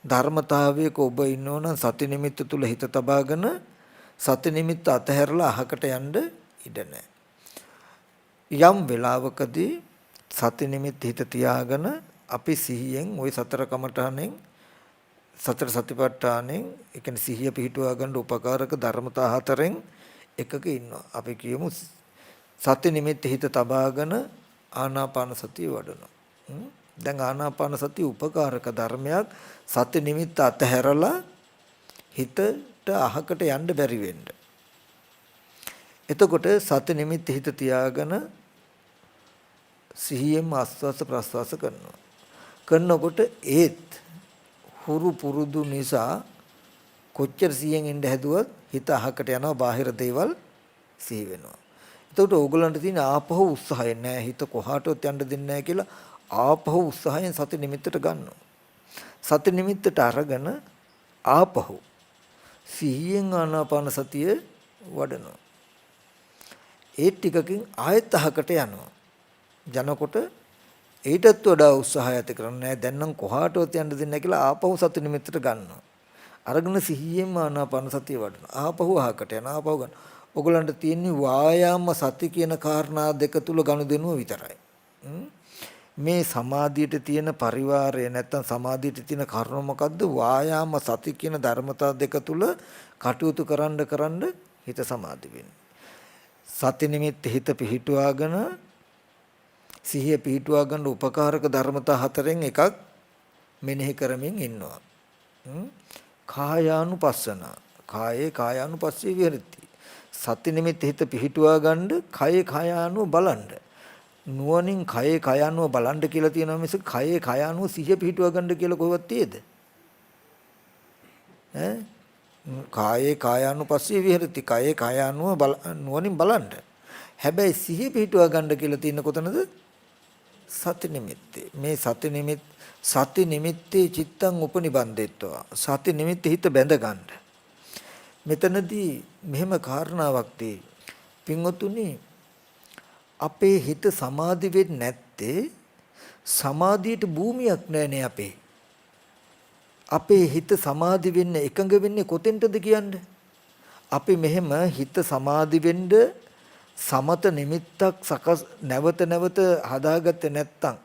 ධර්මතාවයක ඔබ ඉන්නෝ නම් සති නිමිත්ත තුල හිත තබාගෙන සති නිමිත්ත අතහැරලා අහකට යන්න ඉඩ නැහැ. යම් වෙලාවකදී සති නිමිත්ත හිත තියාගෙන අපි සිහියෙන් ওই සතර කමඨාණෙන් සතර සතිපට්ඨානෙන් ඒ කියන්නේ සිහිය පිහිටුවා ගන්න උපකාරක ධර්මතා හතරෙන් එකක ඉන්නවා. අපි කියමු සති නිමිත්ත හිත තබාගෙන ආනාපාන සතිය වඩනවා. දැන් ආනාපාන සතිය උපකාරක ධර්මයක්. සති නිමිත්ත අතහැරලා හිතට අහකට යන්න බැරි වෙන්න. එතකොට සති නිමිත්ත හිත තියාගෙන සිහියෙන් ආස්වාස ප්‍රස්වාස කරනකොට ඒත් හුරු පුරුදු නිසා කොච්චර සිහියෙන් ඉඳ හැදුවත් හිත අහකට යනවා බාහිර දේවල් සිහි වෙනවා. එතකොට ඕගොල්ලන්ට තියෙන ආපහු උත්සාහය නැහැ හිත කොහාටවත් යන්න දෙන්නේ නැහැ කියලා ආපහු උත්සාහයෙන් සති නිමිත්තට ගන්නවා. සති නිමිත්තට අරගෙන ආපහු සිහියෙන් ආනාපාන සතිය වඩනවා. ඒ ටිකකින් ආයෙත් අහකට යනවා. යනකොට ඊටත් වඩා උත්සාහය ඇති කරන්නේ දැන් නම් කොහාටවත් යන්න දෙන්නේ නැහැ කියලා ආපහු සති නිමිත්තට ගන්නවා. අරගෙන සිහියෙන්ම ආනාපාන සතිය වඩනවා. ආපහු අහකට යනවා. ආපහු ගන්න. ඔයගලන්ට තියෙන්නේ වායාම සති කියන කාරණා දෙක තුල ගනුදෙනුව විතරයි. මේ සමාධියට තියෙන පරිවාරය නැත්තම් සමාධියට තියෙන කරුණ මොකද්ද? වායාම සති කියන ධර්මතා දෙක තුල කටයුතු කරන්න හිත සමාධි වෙන්නේ. සති නිමිත්ත හිත පිහිටුවාගෙන සිහිය පිහිටුවා ගන්න උපකාරක ධර්මතා හතරෙන් එකක් මෙනෙහි කරමින් ඉන්නවා. කායානුපස්සන. කායේ කායානුපස්සී විහෙරති. සති නිමිත්ත හිත පිහිටුවා ගන්න කයේ කායානුව බලන්න. නුවණින් කයේ කායානුව බලන්න කියලා තියෙනවා මිස කයේ කායානුව සිහිය පිහිටුවා ගන්න කියලා කොහෙවත් තියෙද? කායේ කායානුපස්සී විහෙරති. කයේ කායානුව නුවණින් බලන්න. හැබැයි සිහිය පිහිටුවා ගන්න කියලා තියෙන කොතනද? සති නිමිත්තේ. මේ සති නිමිත්තේ චිත්තං උපනිබන්දෙත්වා. සති නිමිත්තේ හිත බැඳ ගන්න. මෙතනදී මෙහෙම කාරණාවක් තියෙයි. පින්වතුනි අපේ හිත සමාධි වෙන්නේ නැත්තේ සමාධියට භූමියක් නැනේ අපේ. අපේ හිත සමාධි වෙන්න එකඟ වෙන්නේ කොතෙන්ටද කියන්නේ? අපි මෙහෙම හිත සමාධි වෙන්න සමත නිමිත්තක් සකස් නැවත හදාගත්තේ නැත්තම්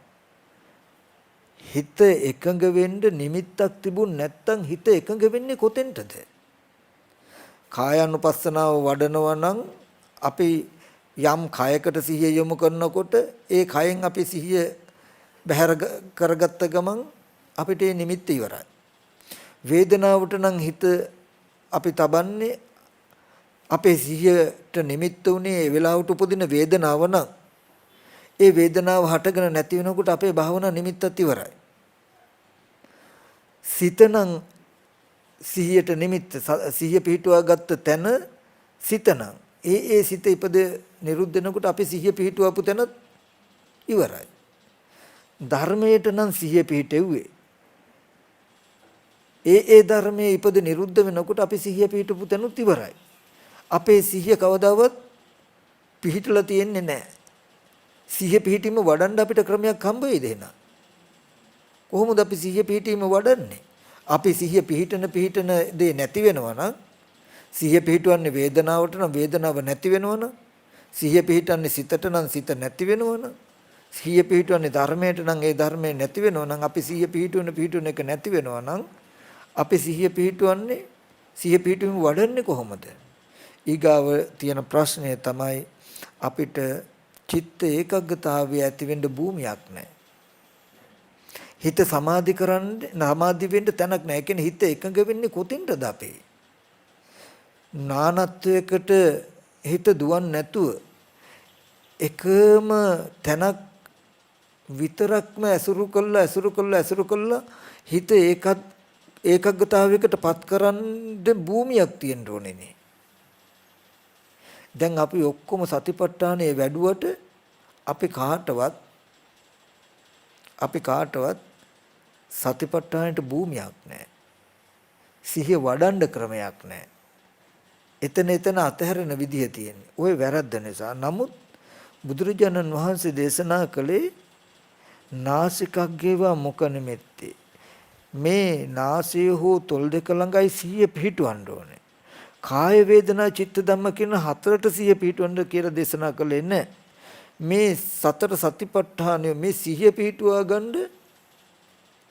හිත එකඟ වෙන්න නිමිත්තක් තිබුණ නැත්තම් හිත එකඟ වෙන්නේ කොතෙන්ටද? කායानुපස්සනාව වඩනවා නම් අපි යම් කයකට සිහිය යොමු කරනකොට ඒ කයෙන් අපි සිහිය බැහැර කරගත්ත ගමන් අපිට ඒ නිමිත්ත ඉවරයි. වේදනාවට නම් හිත අපි තබන්නේ අපේ සිහියට නිමිත්ත උනේ ඒ වෙලාවට උපදින වේදනාව නම් ඒ වේදනාව හටගෙන නැති වෙනකොට අපේ භාවනා නිමිත්තත් ඉවරයි. සිත නම් සිහියට නිමිත්ත සිහිය පිහිටුවා ගත්ත තැන සිත නම් ඒ සිත ඉපද නිරුද්ධ වෙනකොට අපි සිහිය පිහිටුවපු තැනත් ඉවරයි. ධර්මයට නම් සිහිය පිහිටෙව්වේ ඒ ධර්මයේ ඉපද නිරුද්ධ වෙනකොට අපි සිහිය පිහිටපු තැනුත් ඉවරයි. අපේ සිහිය කවදාවත් පිහිටලා තියෙන්නේ නැහැ. සිහිය පිහිටීම වඩන්න අපිට ක්‍රමයක් හම්බ වෙයිද එහෙනම්? කොහොමද අපි සිහිය පිහිටීම වඩන්නේ? අපි සිහිය පිහිටන දේ නැති වෙනවා නම් සිහිය පිහිටවන්නේ වේදනාවට නම් වේදනාව නැති වෙනවා නම් සිහිය පිහිටන්නේ සිතට නම් සිත නැති වෙනවා නම් සිහිය පිහිටවන්නේ ධර්මයට නම් ඒ ධර්මය නැති වෙනවා නම් අපි සිහිය පිහිටුවන එක නැති වෙනවා නම් අපි සිහිය පිහිටුවීම වඩන්නේ කොහොමද? ඊගාව තියෙන ප්‍රශ්නය තමයි අපිට චිත්ත ඒකාග්‍රතාවය ඇති වෙන්න භූමියක් නැහැ. හිත සමාධි වෙන්න තැනක් නැහැ. ඒ කියන්නේ හිත එකඟ වෙන්නේ කොතින්ටද අපේ? නානත්වයකට හිත දුවන්නේ නැතුව එකම තැනක් විතරක්ම ඇසුරු කළා හිත ඒකාග්‍රතාවයකට පත් කරන්න භූමියක් තියෙන්න ඕනේ නේ. දැන් අපි ඔක්කොම සතිපට්ඨානයේ වැඩුවට අපි කාටවත් සතිපට්ඨානෙට භූමියක් නැහැ. සිහිය වඩන්න ක්‍රමයක් නැහැ. එතන අතහැරෙන විදිය තියෙන්නේ. ওই වැරද්ද නිසා. නමුත් බුදුරජාණන් වහන්සේ දේශනා කළේ නාසිකග්ගේවා මුඛ නිමෙත්තේ. මේ නාසය හෝ තොල් දෙක ළඟයි සිහිය පිහිටවන්න ඕනේ. කාය වේදනා චිත්ත ධම්ම කියන හතරට සිහිය පිහිටවන්න කියලා දේශනා කළේ නැහැ. මේ සතර සතිපට්ඨානය මේ සිහිය පිහිටුවා ගන්න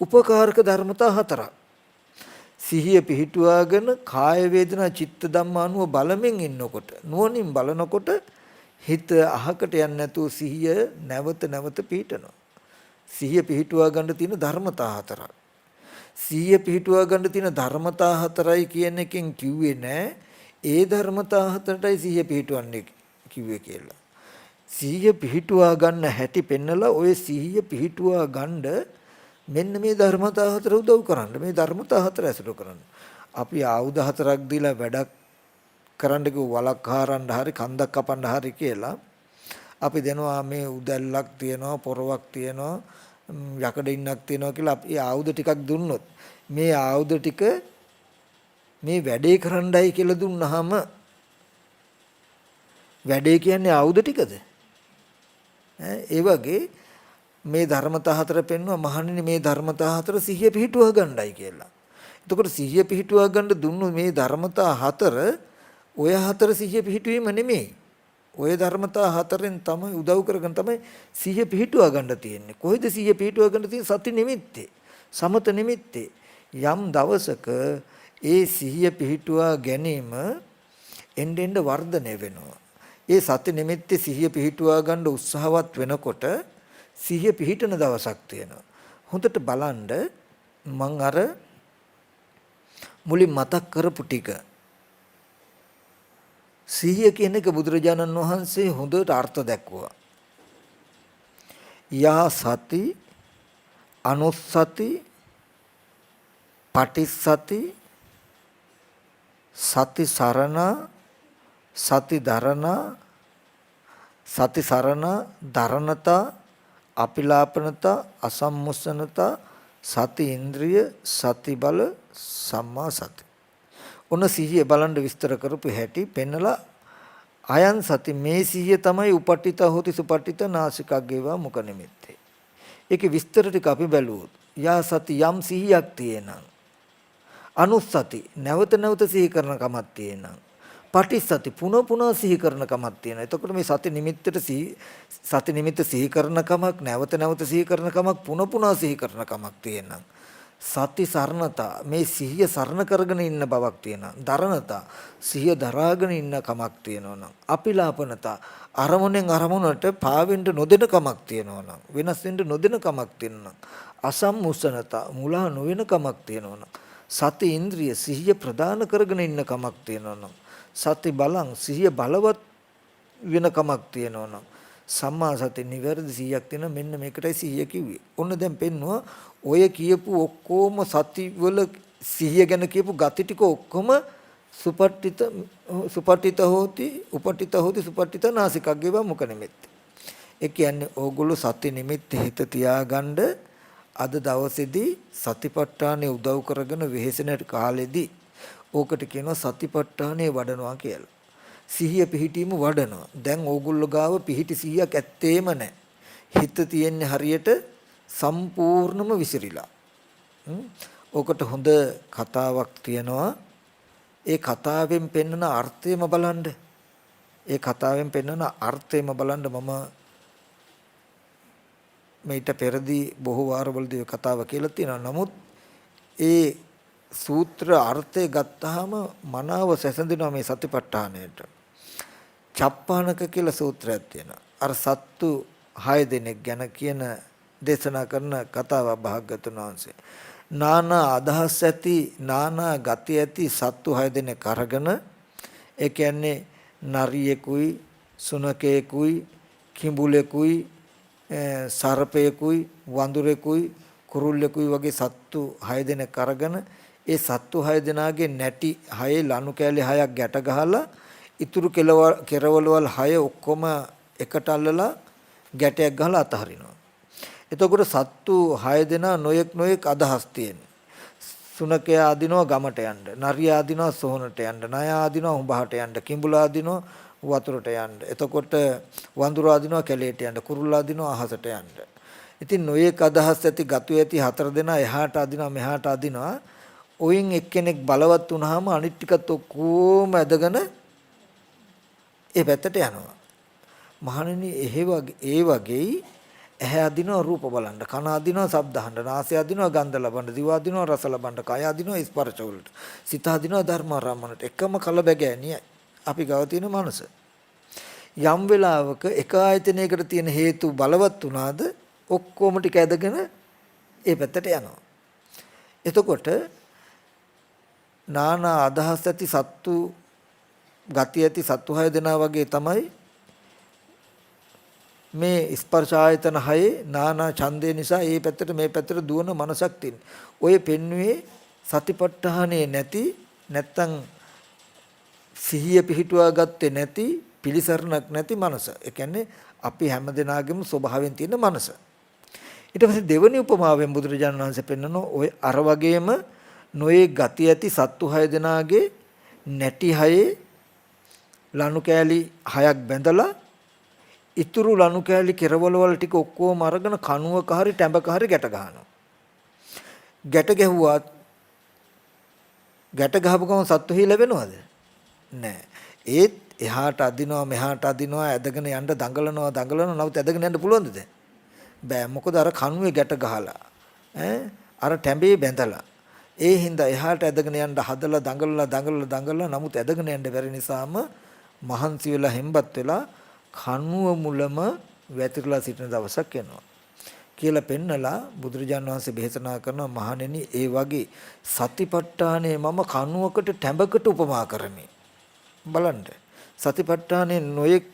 උපකාරක ධර්මතා හතරක්. සිහිය පිහිටුවාගෙන කාය වේදනා චිත්ත ධම්ම අනුව බලමින් ඉන්නකොට නුවණින් බලනකොට හිත අහකට යන්නේ නැතුව සිහිය නැවත නැවත පිහිටනවා. සිහිය පිහිටුවා ගන්න තියෙන ධර්මතා හතරක්. සිහිය පිහිටුවා ගන්න තියෙන ධර්මතා හතරයි කියන එකෙන් කිව්වේ නෑ ඒ ධර්මතා හතරටයි සිහිය පිහිටවන්නේ කිව්වේ කියලා. සිහිය පිහිටුවා ගන්න හැටි පෙන්නලා ඔය සිහිය පිහිටුවා ගන්න මෙන්න මේ ධර්මතා හතර උදව් කරන්න. මේ ධර්මතා හතර ඇසුරු කරන්න. අපි ආයුධ හතරක් දීලා වැඩක් කරන්න කිව්ව වලක් හරන්න හරි කන්දක් කපන්න හරි කියලා අපි දෙනවා මේ උදැල්ලක් තියනවා පොරවක් තියනවා යකඩින්නක් තියනවා කියලා අපි ආයුධ ටිකක් දුන්නොත් මේ ආයුධ ටික මේ වැඩේ කරන්නයි කියලා දුන්නාම වැඩේ කියන්නේ ආයුධ ටිකද? ඒ වගේ මේ ධර්මතා හතර පෙන්වුවා මහණෙනි මේ ධර්මතා හතර සිහිය පිහිටුවා ගන්නයි කියලා. එතකොට සිහිය පිහිටුවා ගන්න දුන්නු මේ ධර්මතා හතර ඔය හතර සිහිය පිහිටුවීම නෙමෙයි. ඔය ධර්මතා හතරෙන් තමයි උදව් කරගෙන තමයි සිහිය පිහිටුවා ගන්න තියෙන්නේ. කොහෙද සිහිය පිහිටුවා ගන්න තියෙන්නේ? සති නිමිත්තේ. සමත නිමිත්තේ. යම් දවසක ඒ සිහිය පිහිටුවා ගැනීම එන්න වර්ධනය වෙනවා. ඒ සති නිමිත්තේ සිහිය පිහිටුවා ගන්න උත්සාහවත් වෙනකොට සිහිය පිහිටන දවසක් තියෙනවා. හොඳට බලන්න මං අර මුලින් මතක් කරපු ටික සිහිය කියන එක බුදුරජාණන් වහන්සේ හොඳට අර්ථ දැක්වුවා. යා සති අනුස්සති පටිසති සති සරණ සති දරණ සති සරණ දරණතා අපිලාපනතා අසම්මුසනතා සති ඉන්ද්‍රිය සති බල සම්මා සති. ඔන්න සිහිය බලන්න විස්තර කරපු හැටි පෙන්නලා අයන් සති මේ සිහිය තමයි උපට්ඨිත හොති සුපට්ඨිත නාසිකග්ගේවා මුඛ නිමිත්තේ. ඒකේ විස්තර ටික අපි බැලුවොත් යා සති යම් සිහියක් තියෙනම් අනුස්සති නැවත නැවත සිහි කරන කමක් තියෙනම් පටිසති පුන පුන සිහි කරන කමක් තියෙනවා. එතකොට මේ සති නිමිත්ත සිහි කරන කමක් නැවත නැවත සිහි කරන කමක් පුන පුන සිහි කරන කමක් තියෙනවා. සති සරණතා මේ සිහිය සරණ කරගෙන ඉන්න බවක් තියෙනවා. දරණතා සිහිය දරාගෙන ඉන්න කමක් තියෙනවා නම් අපිලාපනතා අරමුණෙන් අරමුණට පාවෙන්න නොදෙන කමක් තියෙනවා නම් වෙනස් වෙන්න නොදෙන කමක් තියෙනවා. අසම්මුසනතා මුලා නොවන කමක් තියෙනවා නම් සති ඉන්ද්‍රිය සිහිය ප්‍රදාන කරගෙන ඉන්න කමක් තියෙනවා නම් සති බලං සිහිය බලවත් වෙන කමක් තියෙනවා නම් සම්මා සති නිවැරදි 100ක් තියෙන මෙන්න මේකටයි 100 කිව්වේ. ඔන්න දැන් පෙන්නවා ඔය කියපු ඔක්කොම සති වල 100 ගැන කියපු ගති ටික ඔක්කොම සුපට්ඨිත හෝති උපට්ඨිත හෝති සුපට්ඨිත නාසිකග්ගේවා මුඛ නිමිත්ත. ඒ කියන්නේ ඕගොල්ලෝ සති නිමිත්ත හිත තියාගන්න අද දවසේදී සතිපට්ඨානෙ උදව් කරගෙන වෙහෙසෙන කාලෙදී ඕකට කියනවා සතිපට්ඨානෙ වඩනවා කියලා. සිහිය පිහිටීම වඩනවා. දැන් ඕගොල්ලෝ ගාව පිහිටි සිහියක් ඇත්තේම නැහැ. හිත තියෙන්නේ හරියට සම්පූර්ණම විසිරිලා. ඕකට හොඳ කතාවක් තියෙනවා. ඒ කතාවෙන් පෙන්වන අර්ථයම බලන්න. ඒ කතාවෙන් පෙන්වන අර්ථයම බලන්න මම මේට පෙරදී බොහෝ වාරවලදී කතාව කියලා තියෙනවා. නමුත් ඒ සූත්‍ර අර්ථය ගත්තාම මනාව සැසඳෙනවා මේ සතිපට්ඨානයට. චප්පානක කියලා සූත්‍රයක් තියෙනවා. අර සත්තු 6 දෙනෙක් ගැන කියන දේශනා කරන කතාව භාග්‍යවතුන් වහන්සේ. නානා අදහස් ඇති නානා ගති ඇති සත්තු 6 දෙනෙක් අරගෙන ඒ කියන්නේ නරියෙකුයි සුනකයෙකුයි කිඹුලෙකුයි සර්පයෙකුයි වඳුරෙකුයි කුරුල්ලෙකුයි වගේ සත්තු 6 දෙනෙක් අරගෙන ඒ සත්තු 6 දෙනාගේ නැටි 6 ලනු කෑලි 6ක් ගැට ගහලා ඉතුරු කෙරවලවල් 6 ඔක්කොම එකට අල්ලලා ගැටයක් ගහලා අතහරිනවා. එතකොට සත්තු 6 දෙනා නොයෙක් අදහස් තියෙන. සුනකයා ආදිනවා ගමට යන්න, නරියා ආදිනවා සොහනට යන්න, නයා ආදිනවා උඹහට යන්න, කිඹුලා ආදිනවා වතුරට යන්න. එතකොට වඳුරා ආදිනවා කැලේට යන්න, කුරුල්ලා ආදිනවා අහසට යන්න. ඉතින් නොයෙක් අදහස් ඇති ගතු ඇති 4 දෙනා එහාට ආදිනවා මෙහාට ආදිනවා. ඔයින් එක්කෙනෙක් බලවත් වුණාම අනිත් ටිකත් ඔක්කොම ඇදගෙන ඒ පැත්තට යනවා. මහණෙනි ඒ වගේ ඇහැ අදිනවා රූප බලන්න, කන අදිනවා ශබ්ද අහන්න, නාසය අදිනවා ගන්ධ ලබන්න, දිව අදිනවා රස ලබන්න, කය අදිනවා ස්පර්ශ වලට, සිත අදිනවා ධර්මාරම්මනට. එකම කලබගෑනිය අපි ගාව තියෙන මනස. යම් වෙලාවක එක ආයතනයකට තියෙන හේතු බලවත් වුණාද ඔක්කොම ටික ඇදගෙන ඒ පැත්තට යනවා. එතකොට නානා අදහස් ඇති සත්තු ගති ඇති සත්තු 6 දෙනා වගේ තමයි මේ ස්පර්ශ ආයතන 6 නානා ඡන්දේ නිසා මේ පැත්තට මේ පැත්තට දුවන මනසක් තියෙන. ඔය පෙන්වුවේ සතිපට්ඨානේ නැති නැත්තම් සිහිය පිහිටුවා ගත්තේ නැති පිළිසරණක් නැති මනස. ඒ කියන්නේ අපි හැමදෙනාගේම ස්වභාවයෙන් තියෙන මනස. ඊට පස්සේ දෙවෙනි උපමාවෙන් බුදුරජාණන් වහන්සේ පෙන්වන ඔය අර වගේම නොයේ ගති ඇති සත්තු 6 දෙනාගේ නැටි 6 ලනු කෑලි 6ක් බැඳලා ඉතුරු ලනු කෑලි කෙරවල වල ටික ඔක්කොම අරගෙන කණුවක හරි ටැඹක හරි ගැට ගන්නවා. ගැට ගැහුවා ගැට ගහපු ගමන් සත්තු හීල වෙනවද? නෑ. ඒත් එහාට අදිනවා මෙහාට අදිනවා ඇදගෙන යන්න දඟලනවා නමුත් ඇදගෙන යන්න පුළුවන්ද දැන්? බෑ. මොකද අර කණුවේ ගැට ගහලා අර ටැඹේ බැඳලා ඒ හින්දා එහාට ඇදගෙන යන්න හදලා දඟලලා නමුත් ඇදගෙන යන්න බැරි නිසාම මහන්සි වෙලා හෙම්බත් වෙලා කණුව මුලම වැතිරලා සිටින දවසක් එනවා කියලා පෙන්නලා බුදුරජාණන් වහන්සේ දේශනා කරනවා මහණෙනි ඒ වගේ සතිපට්ඨානේ මම කණුවකට ටැඹකට උපමා කරමි බලන්න සතිපට්ඨානේ නොයෙක්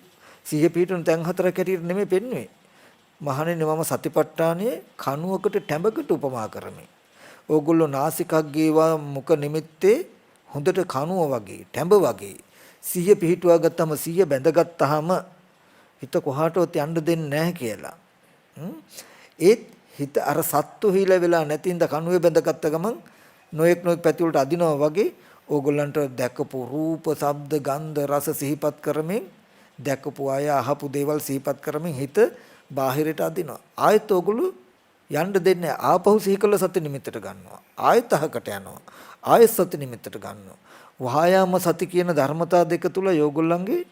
සිහිය පිටුන තැන් හතරක් හැටියට නෙමෙයි පෙන්වන්නේ මහණෙනි මම සතිපට්ඨානේ කණුවකට ටැඹකට උපමා කරමි ඕගොල්ලෝ නාසිකක් ගේවා මුඛ නිමිත්තේ හොඳට කණුව වගේ ටැඹ වගේ සිහිය පිහිටුවා ගත්තාම සිහිය බැඳගත්තාම හිත කොහාටවත් යන්න දෙන්නේ නැහැ කියලා. ඒත් හිත අර සත්තු හිල වෙලා නැතිඳ කණුවේ බැඳගත්ත ගමන් නොඑක් පැති වලට අදිනවා වගේ ඕගොල්ලන්ට දැකපු රූප, ශබ්ද, ගන්ධ, රස සිහිපත් කරමින් දැකපු අය අහපු දේවල් සිහිපත් කරමින් හිත බාහිරට අදිනවා. ආයෙත් ඕගොල්ලෝ යන්න දෙන්නේ ආපහු සිහි කළ සති නිමිත්තට ගන්නවා. ආයෙත් අහකට යනවා. ආයෙත් සති නිමිත්තට ගන්නවා. වහායාම සති කියන ධර්මතා දෙක තුල යෝගොල්ලන්ගේ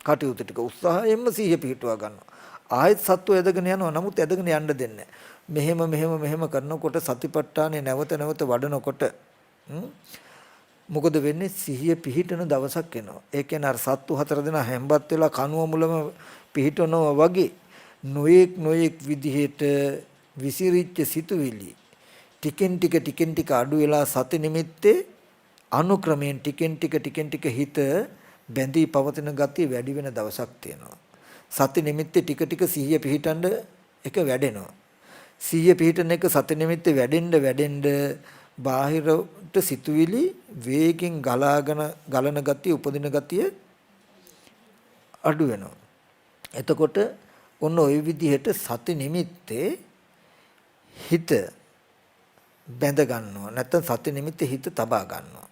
කටයුතු ටික උත්සාහයෙන්ම සිහිය පිහිටුවා ගන්නවා. ආයෙත් සත්ව ඇදගෙන යනවා. නමුත් ඇදගෙන යන්න දෙන්නේ මෙහෙම කරනකොට සතිපට්ඨානේ නැවත වඩනකොට මොකද වෙන්නේ? සිහිය පිහිටන දවසක් එනවා. ඒ කියන්නේ අර සත්තු 4 දෙනා හැම්බත් වෙලා කනුව මුලම පිහිටනවා වගේ නොයෙක් විදිහට විසිරිච්ච සිතුවිලි ටිකෙන් ටික අඩු වෙලා සති නිමිත්තේ අනුක්‍රමයෙන් ටිකෙන් ටික හිත බැඳී පවතින ගතිය වැඩි වෙන දවසක් තියෙනවා. සති නිමිත්තේ ටික සිහිය පිහිටන්න එක වැඩෙනවා. සිහිය පිහිටන එක සති නිමිත්තේ වැඩෙන්න බාහිරට සිතුවිලි වේගෙන් ගලන ගතිය උපදින ගතිය අඩු වෙනවා. එතකොට ඔන්න ওই විදිහට සති නිමිත්තේ හිත බැඳ ගන්නවා. නැත්නම් සති නිමිත්තේ හිත තබා ගන්නවා.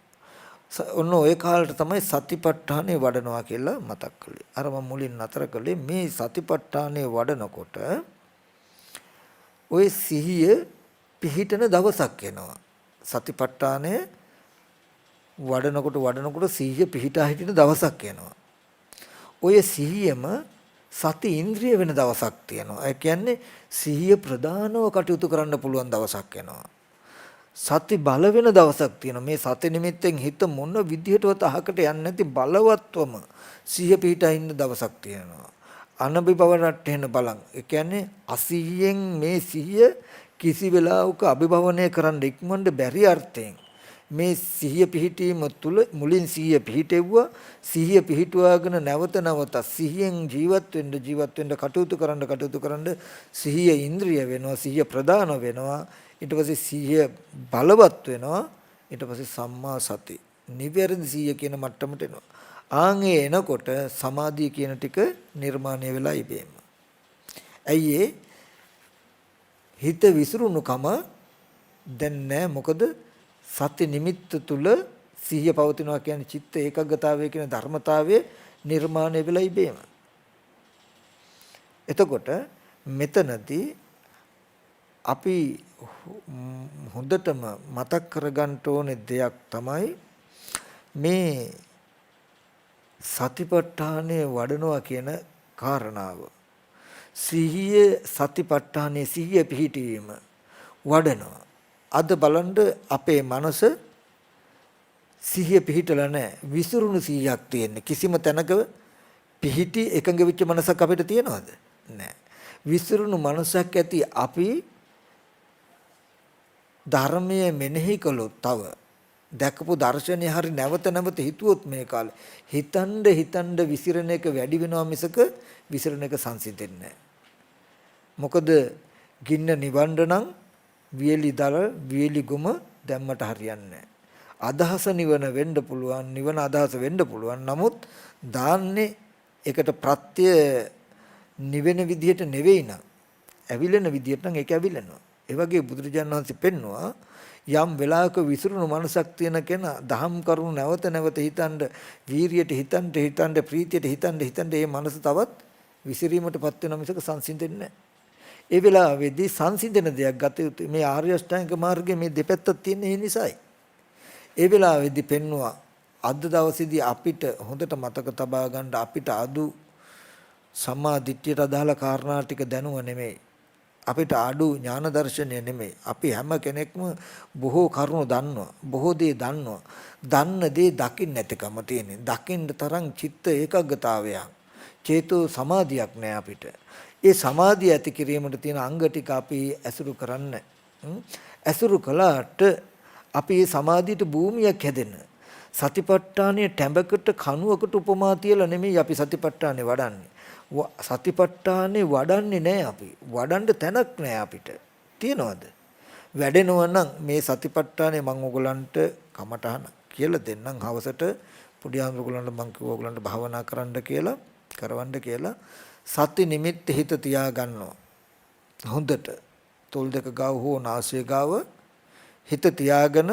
ඔන්න ওই කාලයට තමයි සතිපට්ඨානේ වඩනවා කියලා මතක් කළේ. අර මම මුලින් නතර කළේ මේ සතිපට්ඨානේ වඩනකොට ওই සිහිය පිහිටන දවසක් එනවා. සතිපට්ඨානේ වඩනකොට සිහිය පිහිටා හිටින දවසක් එනවා. ඔය සිහියම සති ඉන්ද්‍රිය වෙන දවසක් තියෙනවා. ඒ කියන්නේ සිහිය ප්‍රදානව කටයුතු කරන්න පුළුවන් දවසක් එනවා. සති බල වෙන දවසක් තියෙනවා. මේ සති නිමිත්තෙන් හිත මොන විදිහටවත් අහකට යන්නේ නැති බලවත්වම සිහිය පිහිටා ඉන්න දවසක් තියෙනවා. අනබිභවනට එන බලං. ඒ කියන්නේ අසිහියෙන් මේ සිහිය කිසි වෙලාවක අභිභවනය කරන්න ඉක්මනට බැරි අර්ථයෙන් මේ සිහිය පිහිටීම තුළ මුලින් සිහිය පිහිටෙව්වා. සිහිය පිහිටුවාගෙන නැවත සිහියෙන් ජීවත් වෙන්න කටයුතු කරන්න සිහිය ඉන්ද්‍රිය වෙනවා. සිහිය ප්‍රදාන වෙනවා. ඊට පස්සේ සිහිය බලවත් වෙනවා. ඊට පස්සේ සම්මා සති නිවැරදි සිහිය කියන මට්ටමට එනවා. ආන්ගේ එනකොට සමාධිය කියන ටික නිර්මාණය වෙලා ඉබේම. ඇයි හිත විසිරුණුකම දැන් නැහැ. මොකද සති නිමිත්ත තුල සිහිය පවතිනවා කියන්නේ චිත්ත ඒකග්ගතාවය කියන ධර්මතාවය නිර්මාණය වෙලා ඉබේම. එතකොට මෙතනදී අපි හොඳටම මතක් කරගන්න ඕනේ දෙයක් තමයි මේ සතිපට්ඨානය වඩනවා කියන කාරණාව. සිහිය සතිපට්ඨානයේ සිහිය පිහිටීම වඩනවා. අද බලන්න අපේ මනස සිහිය පිහිටලා නැහැ. විසිරුණු සිහියක් තියෙන්නේ. කිසිම තැනක පිහිටි එකඟ වෙච්ච මනසක් අපිට තියෙනවද? නැහැ. විසිරුණු මනසක් ඇති අපි ධර්මයේ මෙනෙහි කළොත් තව දැකපු දර්ශනය හරි නැවත නැවත හිතුවොත් මේ කාලේ හිතන්න විසිරණ එක වැඩි වෙනවා මිසක විසිරණ එක සංසිඳෙන්නේ නැහැ. මොකද ගින්න නිවන්න නම් වියලි දල වියලි ගොම දැම්මට හරියන්නේ නැහැ. අදහස නිවන වෙන්න පුළුවන්, නිවන අදහස වෙන්න පුළුවන්. නමුත් දාන්නේ ඒකට ප්‍රත්‍ය නිවෙන විදිහට නෙවෙයි නම්, ඇවිලෙන විදිහට නම් ඒක ඇවිලෙනවා. ඒ වගේ බුදුරජාණන් වහන්සේ පෙන්නවා යම් වෙලාවක විසිරුණු මනසක් තියෙන කෙනා දහම් කරුණු නැවත නැවත හිතනද වීරියට හිතන්න ප්‍රීතියට හිතන්න මේ මනස තවත් විසිරීමටපත් වෙන මිසක සංසිඳෙන්නේ නැහැ. ඒ වෙලාවේදී සංසිඳන දෙයක් ගත යුතුයි. මේ ආර්ය අෂ්ටාංග මාර්ගයේ මේ දෙපැත්තක් තියෙන ඒ නිසායි. ඒ වෙලාවේදී පෙන්නවා අද දවසේදී අපිට හොඳට මතක තබා ගන්න අපිට අදු සම්මා දිට්ඨියට අදාළ කාරණා ටික දැනුව නෙමෙයි. අපිට අඩු ඥාන දර්ශනය නෙමෙයි. අපි හැම කෙනෙක්ම බොහෝ කරුණු දන්නවා. බොහෝ දේ දන්නවා. දන්න දේ දකින්න නැතිකම තියෙන්නේ. දකින්න තරම් චිත්ත ඒකග්ගතාවයක්, චේතෝ සමාධියක් නැහැ අපිට. ඒ සමාධිය ඇති කිරීමට තියෙන අංග ටික අපි ඇසුරු කරන්න. ඇසුරු කළාට අපි මේ සමාධියට භූමියක් හැදෙන. සතිපට්ඨානයේ ටැඹකට කණුවකට උපමා තියලා නෙමෙයි අපි සතිපට්ඨානේ වඩන්නේ. සතිපට්ඨානේ වඩන්නේ නැහැ අපි. වඩන්න තැනක් නැහැ අපිට. තියනවද? වැඩෙනවා නම් මේ සතිපට්ඨානේ මම ඔයගලන්ට කමටහන කියලා දෙන්නම් හවසට පොඩි අඳුරගලන්ට මම කිව්වා ඔයගලන්ට භාවනා කරන්න කියලා කරවන්න කියලා සති නිමිත්ත හිත තියා ගන්නවා. හොඳට තොල් දෙක ගාව හෝ නාසය ගාව හිත තියාගෙන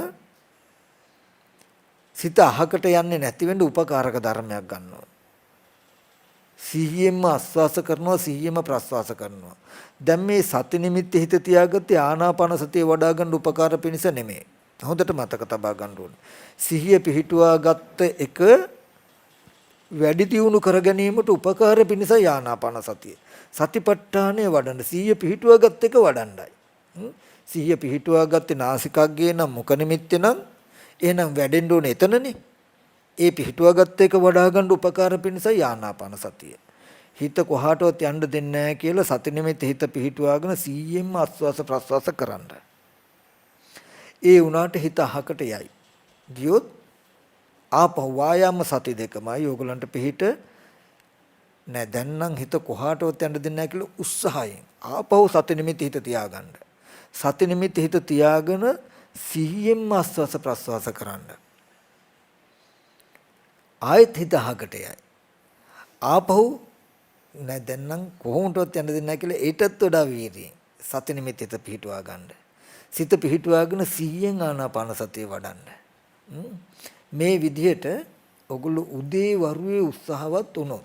සිත අහකට යන්නේ නැති වෙන්න උපකාරක ධර්මයක් ගන්නවා. සිහියෙන්ම ආස්වාස කරනවා, සිහියෙන්ම ප්‍රස්වාස කරනවා. දැන් මේ සති නිමිත්ත හිත තියාගත්තේ ආනාපාන සතිය වඩා ගන්න උපකාර පිණිස නෙමෙයි. හොඳට මතක තබා ගන්න ඕනේ. සිහිය පිහිටුවා ගත්ත එක වැඩි දියුණු කර ගැනීමට උපකාර පිණිස ආනාපාන සතිය. සතිපට්ඨානය වඩන්න සිහිය පිහිටුවා ගත්ත එක වඩන්නයි. සිහිය පිහිටුවා ගත්තේ නාසිකාග්ගේ නම් මුඛ නිමිත්තේ නම් එහෙනම් වැඩෙන්න ඕනේ එතනනේ. ඒ පිහිටුවා ගත්ත එක වඩා ගන්න උපකාර පිණිස ආනාපාන සතිය. හිත කොහාටවත් යන්න දෙන්නේ නැහැ කියලා සති නිමිත්ත හිත පිහිටුවාගෙන 100ෙන්ම ආස්වාස ප්‍රස්වාස කරන්න. ඒ උනාට හිත අහකට යයි. ගියොත් ආපහු වායාම සති දෙකමයි ඕගලන්ට පිහිට නෑ. දැන් නම් හිත කොහාටවත් යන්න දෙන්නේ නැහැ කියලා උත්සාහයෙන් ආපහු සති නිමිත්ත හිත තියාගන්න. සති නිමිත්ත හිත තියාගෙන 100ෙන්ම ආස්වාස ප්‍රස්වාස කරන්න. ආයෙත් හිත අහකට යයි. ආපහු නෑ දැන් නම් කොහොමදවත් යන්න දෙන්නේ නැහැ කියලා ඊටත් වඩා වීර්යයෙන් සති නිමිත්ත හිත පිහිටුවා ගන්න. සිත පිහිටුවාගෙන 100ෙන් ආනාපාන සතිය වඩන්න. මේ විදිහට ඔගොල්ලෝ උදේ වරුවේ උත්සාහවත් වුණොත්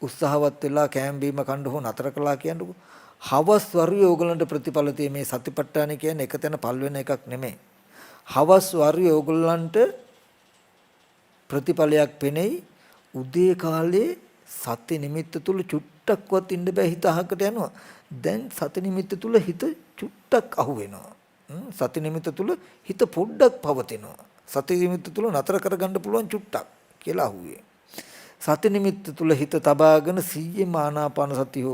උත්සාහවත් වෙලා කෑම බීම කන්න හෝ නතර කළා කියන්නකො. හවස් වරුවේ ඕගලන්ට ප්‍රතිඵල තියෙන්නේ. මේ සතිපට්ඨාන කියන්නේ එක තැන පල් වෙන එකක් නෙමෙයි. හවස් වරුවේ ඕගලන්ට ප්‍රතිඵලයක් පෙනෙයි. උදේ කාලේ සති නිමිත්ත තුල චුට්ටක්වත් ඉන්න බෑ. හිත අහකට යනවා. දැන් සති නිමිත්ත තුල හිත චුට්ටක් අහු වෙනවා. සති නිමිත්ත තුල හිත පොඩ්ඩක් පවතිනවා. සති නිමිත්ත තුල නතර කරගන්න පුළුවන් චුට්ටක් කියලා අහුවේ. සති නිමිත්ත තුල හිත තබාගෙන 100ෙම ආනාපාන සතිය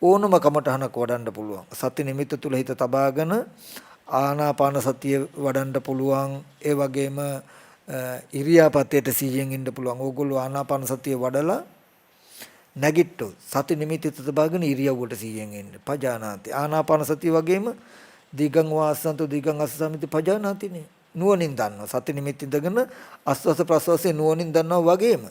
ඕනම කමටහනක් වඩන්න පුළුවන්. සති නිමිත්ත තුල හිත තබාගෙන ආනාපාන සතිය වඩන්න පුළුවන්. ඒ වගේම ඉරියාපතේට 100ෙන් ඉන්න පුළුවන්. ඕගොල්ලෝ ආනාපාන සතිය වඩලා නැගිට්ටොත් සති නිමිත්ත තබාගෙන ඉරියව්වට 100ෙන් ඉන්න. පජානාති ආනාපාන සතිය වගේම දීගං වාසන්තු දීගං අස්සමිති පජානාතිනේ. නුවණින් දන්නවා. සති නිමිත්ත ඉඳගෙන ආස්වාස ප්‍රස්වාසයේ නුවණින් දන්නවා වගේම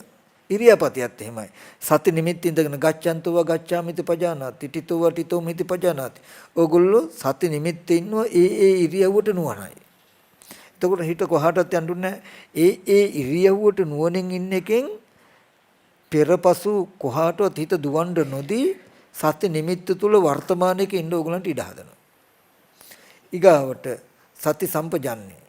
ඉරියාපතියත් එහෙමයි. සති නිමිත්ත ඉඳගෙන ගච්ඡන්තව ගච්ඡාමිති පජානාති තිතව තිතෝ මිති පජානාති. ඕගොල්ලෝ සති නිමිත්තේ ඉන්නවා ඒ ඉරියව්වට නුවණයි. එතකොට හිත කොහාටවත් යන්නුන්නේ ඒ ඉරියව්වට නුවණින් ඉන්න එකෙන් පෙරපසු කොහාටවත් හිත දුවන්න නොදී සති නිමිත්ත තුල වර්තමානයේ ඉන්න ඕගලන්ට ඉඩ හදනවා. ඊගාවට සති සම්පජන්නේ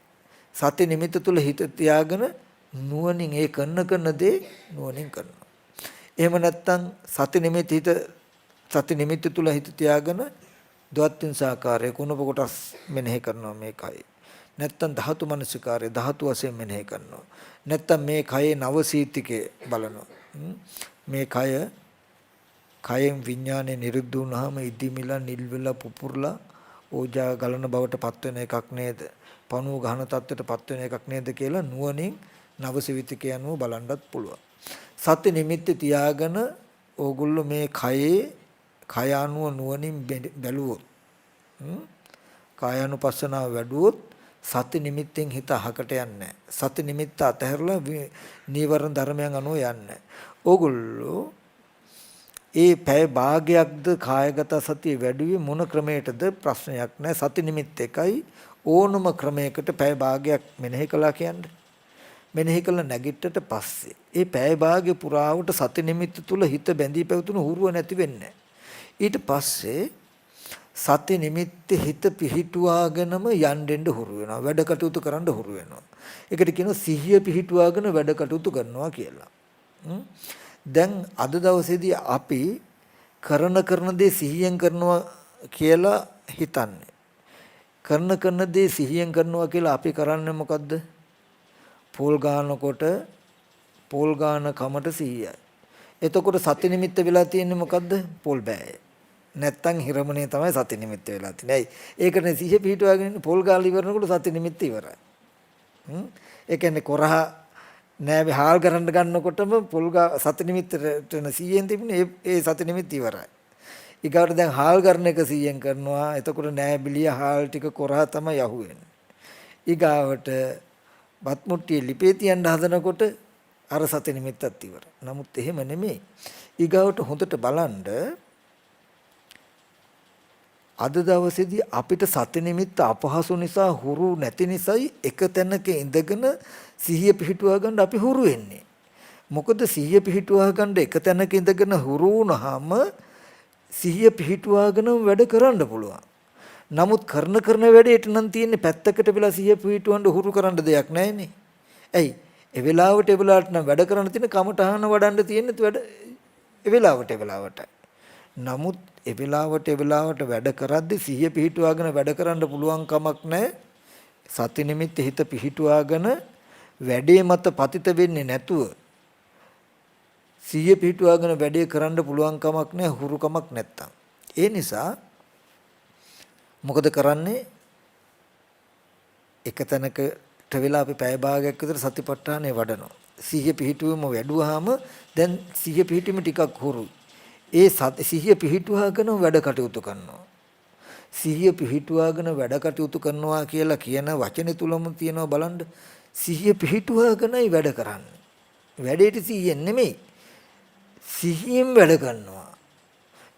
සති නිමිත්ත තුල හිත තියාගෙන නුවණින් ඒ කරන දේ නුවණින් කරනවා. එහෙම නැත්නම් සති නිමිත්ත තුල හිත තියාගෙන ද්වත්තින් සාකාරය කුණප කොටස් මෙනෙහි කරනවා මේකයි. නැත්නම් ධාතු මනසිකාරය ධාතු වශයෙන් මෙනෙහි කරනවා. නැත්නම් මේ කයේ නවසීතිකේ බලනවා. මේ කයෙන් විඥානේ නිරුද්ධ වුණාම ඉදිමිලා නිල් වෙලා පුපුරලා ඕජා ගලන බවට පත් වෙන එකක් නේද? පණුව ගහන තත්ත්වයට පත් වෙන එකක් නේද කියලා නුවණින් නවසීතිකේ අනුව බලන්නත් පුළුවන්. සති නිමිත්ත තියාගෙන ඕගොල්ලෝ මේ කය අනුව නුවණින් බැලුවොත් කායानुපස්සනාව වැඩුවොත් සති නිමිත්තෙන් හිත අහකට යන්නේ සති නිමිත්ත අතහැරලා නීවරණ ධර්මයන් අනුව යන්නේ. ඕගොල්ලෝ ඒ පැය භාගයක්ද කායගත සතිය වැඩිවි මොන ක්‍රමයකටද ප්‍රශ්නයක් නැහැ. සති නිමිත්ත එකයි ඕනම ක්‍රමයකට පැය භාගයක් මෙනෙහි කළා කියන්නේ. මෙනෙහි කළ නැගිටට පස්සේ ඒ පැය භාගය පුරාවට සති නිමිත්ත තුල හිත බැඳී පැවතුණු හුරුව නැති වෙන්නේ. ඊට පස්සේ සති නිමිත්ත හිත පිහිටුවාගෙනම යන්නෙන්න හුරු වෙනවා. වැඩ කටයුතු කරන්න හුරු වෙනවා. ඒකට කියනවා සිහිය පිහිටුවාගෙන වැඩ කටයුතු කරනවා කියලා. දැන් අද දවසේදී අපි කරන දේ සිහියෙන් කරනවා කියලා හිතන්නේ. කරන දේ සිහියෙන් කරනවා කියලා අපි කරන්නේ මොකද්ද? පෝල් ගන්නකොට පෝල් ගන්න කමට සිහියයි. එතකොට සති නිමිත්ත වෙලා තියෙන්නේ මොකද්ද? පෝල් බෑය. නැත්තම් හිරමනේ තමයි සති නිමිත්ත වෙලා තියෙන්නේ. ඒකනේ සිහිය පිහිටුවාගෙන පොල් ගාලා ඉවරනකොට සති නිමිත්ත ඉවරයි. ඒ කියන්නේ කොරහ නෑ හාල් කරන්න ගන්නකොටම පොල් සති නිමිත්තට සිහියෙන් තිබුණේ ඒ සති නිමිත්ත ඉවරයි. ඊගාට දැන් හාල් කරන එක සිහියෙන් කරනවා. එතකොට නෑ බිලිය හාල් ටික කොරහ තමයි යහුවෙන්නේ. ඊගාවට බත් මුට්ටිය ලිපේ තියන්න හදනකොට අර සති නිමිත්තත් ඉවරයි. නමුත් එහෙම නෙමෙයි. ඊගාවට හොඳට බලන්න අද දවසේදී අපිට සති නිමිත්ත අපහසු නිසා හුරු නැති නිසායි එක තැනක ඉඳගෙන සිහිය පිහිටුවා ගන්න අපි හුරු වෙන්නේ. මොකද සිහිය පිහිටුවා ගන්න එක තැනක ඉඳගෙන හුරු වුණාම සිහිය පිහිටුවාගෙන වැඩ කරන්න පුළුවන්. නමුත් කරන වැඩේට නම් තියෙන්නේ පැත්තකට වෙලා සිහිය පිහිටුවන්න හුරු කරන්න දෙයක් නැහැනේ. ඇයි? ඒ වෙලාවට නම් වැඩ කරන්න තියෙන කමටහන වඩන්න තියෙන්නේ වැඩ ඒ වෙලාවට. නමුත් ඒ වෙලාවට වැඩ කරද්දී සිහිය පිහිටුවාගෙන වැඩ කරන්න පුළුවන් කමක් නැහැ. සති නිමිත්ත හිත පිහිටුවාගෙන වැඩේ මත පතිත වෙන්නේ නැතුව සිහිය පිහිටුවාගෙන වැඩේ කරන්න පුළුවන් කමක් නැහැ හුරු කමක් නැත්තම්. ඒ නිසා මොකද කරන්නේ? එක තැනකට වෙලා අපි පැය භාගයක් විතර සතිපට්ඨානෙ වඩනවා. සිහිය පිහිටුවම වැඩුවාම දැන් සිහිය පිහිටීම ටිකක් හුරුයි. ඒ සිහිය පිහිටුවාගෙන වැඩ කටයුතු කරනවා. සිහිය පිහිටුවාගෙන වැඩ කටයුතු කරනවා කියලා කියන වචනේ තුලම තියෙනවා බලන්න. සිහිය පිහිටුවාගෙනයි වැඩ කරන්නේ. වැඩේට සිහියෙන් නෙමෙයි. සිහියෙන් වැඩ කරනවා.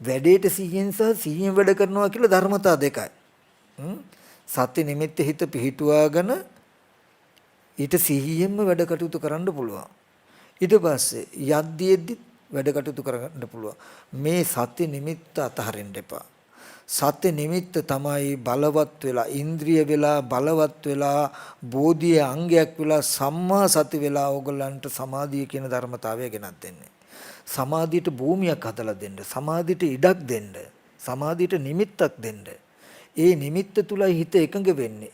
වැඩේට සිහියෙන් සහ සිහියෙන් වැඩ කරනවා කියලා ධර්මතා දෙකයි. සති නිමිත්ත හිත පිහිටුවාගෙන ඊට සිහියෙන්ම වැඩ කටයුතු කරන්න පුළුවන්. ඊට පස්සේ යද්දීෙද්දි වැඩ කටයුතු කරගන්න පුළුවන්. මේ සති නිමිත්ත අතහරින්න එපා. සති නිමිත්ත තමයි බලවත් වෙලා ඉන්ද්‍රිය වෙලා බලවත් වෙලා බෝධියේ අංගයක් වෙලා සම්මා සති වෙලා ඕගලන්ට සමාධිය කියන ධර්මතාවය ගෙනත් දෙන්නේ. සමාධියට භූමියක් හදලා දෙන්න. සමාධියට ඉඩක් දෙන්න. සමාධියට නිමිත්තක් දෙන්න. ඒ නිමිත්ත තුලයි හිත එකඟ වෙන්නේ.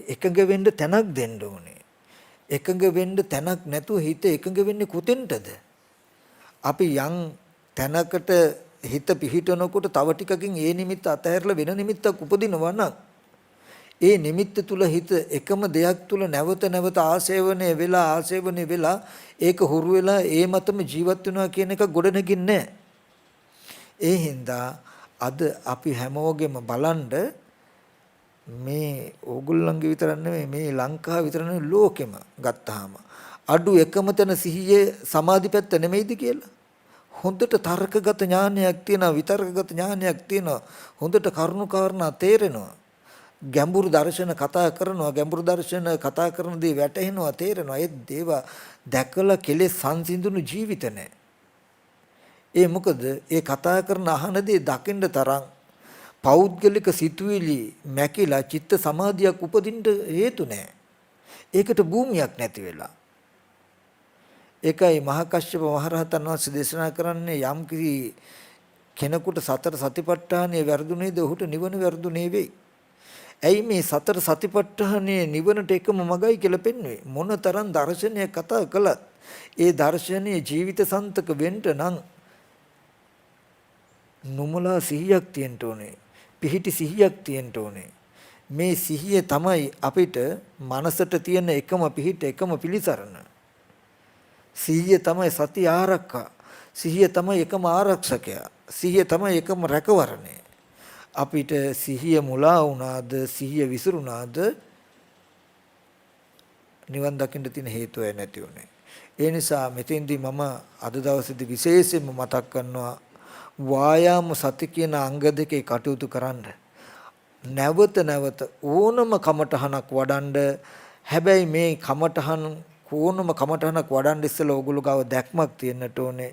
එකඟ වෙන්න තැනක් දෙන්න ඕනේ. එකඟ වෙන්න තැනක් නැතුව හිත එකඟ වෙන්නේ කොතෙන්ටද? අපි යම් තැනකට හිත පිහිටනකොට තව ටිකකින් ඒ නිමිත්ත අතහැරලා වෙන නිමිත්තක් උපදිනවා නම් ඒ නිමිත්ත තුල හිත එකම දෙයක් තුල නැවත ආශේවනය වෙලා ඒක හුරු වෙලා ඒ මතම ජීවත් වෙනවා කියන එක ගොඩනගින්නේ නැහැ. ඒ හින්දා අද අපි හැමෝගෙම බලන්ඩ මේ ඕගොල්ලන්ගේ විතර නෙමෙයි මේ ලංකාව විතර නෙමෙයි ලෝකෙම ගත්තාම අඩු එකම තැන සිහියේ සමාධි පැත්ත නෙමෙයිද කියලා. හොඳට තර්කගත ඥානයක් තියෙනවා, විතර්කගත ඥානයක් තියෙනවා. හොඳට කරුණු කාරණා තේරෙනවා. ගැඹුරු දර්ශන කතා කරනවා, ගැඹුරු දර්ශන කතා කරන දේ වැටහෙනවා, තේරෙනවා. ඒ දේව දැකලා කෙලෙස් සංසිඳුණු ජීවිත නැහැ. ඒ මොකද ඒ කතා කරන අහන දේ දකින්න තරම් පෞද්ගලික සිතුවිලි මැකිලා චිත්ත සමාධියක් උපදින්න හේතු නැහැ. ඒකට භූමියක් නැති වෙලා. ඒකයි මහා කශ්‍යප මහරහතන් වහන්සේ දේශනා කරන්නේ යම් කිසි කෙනෙකුට සතර සතිපට්ඨානය වැරදුනේද ඔහුට නිවන වැරදුනේ වෙයි. ඇයි මේ සතර සතිපට්ඨානයේ නිවනට එකම මගයි කියලා පෙන්වන්නේ? මොනතරම් දර්ශනය කතා කළත් ඒ දර්ශනීය ජීවිත සන්තක වෙන්න නම් නුමලා සිහියක් තියෙන්න ඕනේ. පිහිටි සිහියක් තියෙන්න ඕනේ. මේ සිහිය තමයි අපිට මනසට තියෙන එකම පිහිට, එකම පිළිසරණ. සිහිය තමයි සති ආරක්ෂා. සිහිය තමයි එකම ආරක්ෂකයා. සිහිය තමයි එකම රැකවරණය. අපිට සිහිය මුලා වුණාද, සිහිය විසිරුණාද නිවන් දකින්න තියෙන හේතුව නැති උනේ. ඒ නිසා මෙතෙන්දී මම අද දවසේදී විශේෂයෙන්ම මතක් කරනවා වායාම සති කියන අංග දෙකේ කටයුතු කරන්න. නැවත නැවත ඕනම කමටහනක් වඩන්න. හැබැයි මේ කමටහන ඕනම කමටහනක් වඩන්න ඉස්සෙල්ලා ඕගොල්ලෝ ගාව දැක්මක් තියෙන්නට ඕනේ.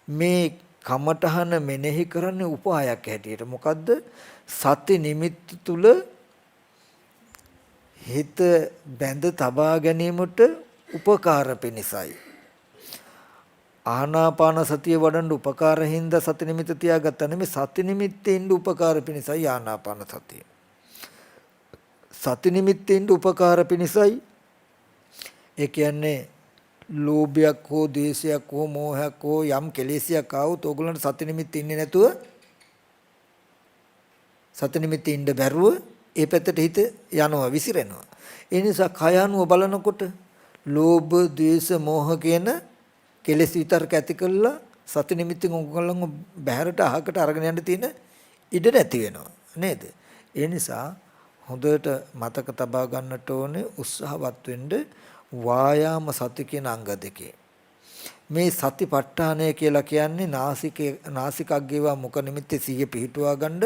මේ කමටහන මෙනෙහි කරන්නේ උපායක් හැටියට. මොකද්ද? සති නිමිත්ත තුල හිත බැඳ තබා ගැනීමට උපකාර පිණිසයි. ආනාපාන සතිය වඩන්න උපකාර හින්දා සති නිමිත්ත තියාගත්තා නෙමෙයි, සති නිමිත්තේ ඉන්න උපකාර පිණිසයි ආනාපාන සතිය. සති නිමිත්තේ ඉන්න උපකාර පිණිසයි. ඒ කියන්නේ ලෝභයක් හෝ ද්වේෂයක් හෝ මෝහයක් හෝ යම් කෙලෙසයක් ආවොත් ඕගොල්ලන්ට සති නිමිත්ත ඉන්නේ නැතුව සති නිමිත්ත ඉන්න බැරුව ඒ පැත්තට හිත යනවා, විසිරෙනවා. ඒ නිසා කය අනුව බලනකොට ලෝභ ද්වේෂ මෝහ කියන කෙලෙස් විතරක ඇති කළා සති නිමිත්තෙන් ඕගොල්ලන්ව බහැරට අහකට අරගෙන යන්න තියෙන ඉඩ නැති වෙනවා නේද? ඒ නිසා හොඳට මතක තබා ගන්නට ඕනේ, උත්සාහවත් වෙන්න. වායාම සති කියන අංග දෙකේ මේ සතිපට්ඨානය කියලා කියන්නේ නාසිකග්ගේවා මුඛ නිමිත්තේ සිහිය පිහිටුවා ගන්න.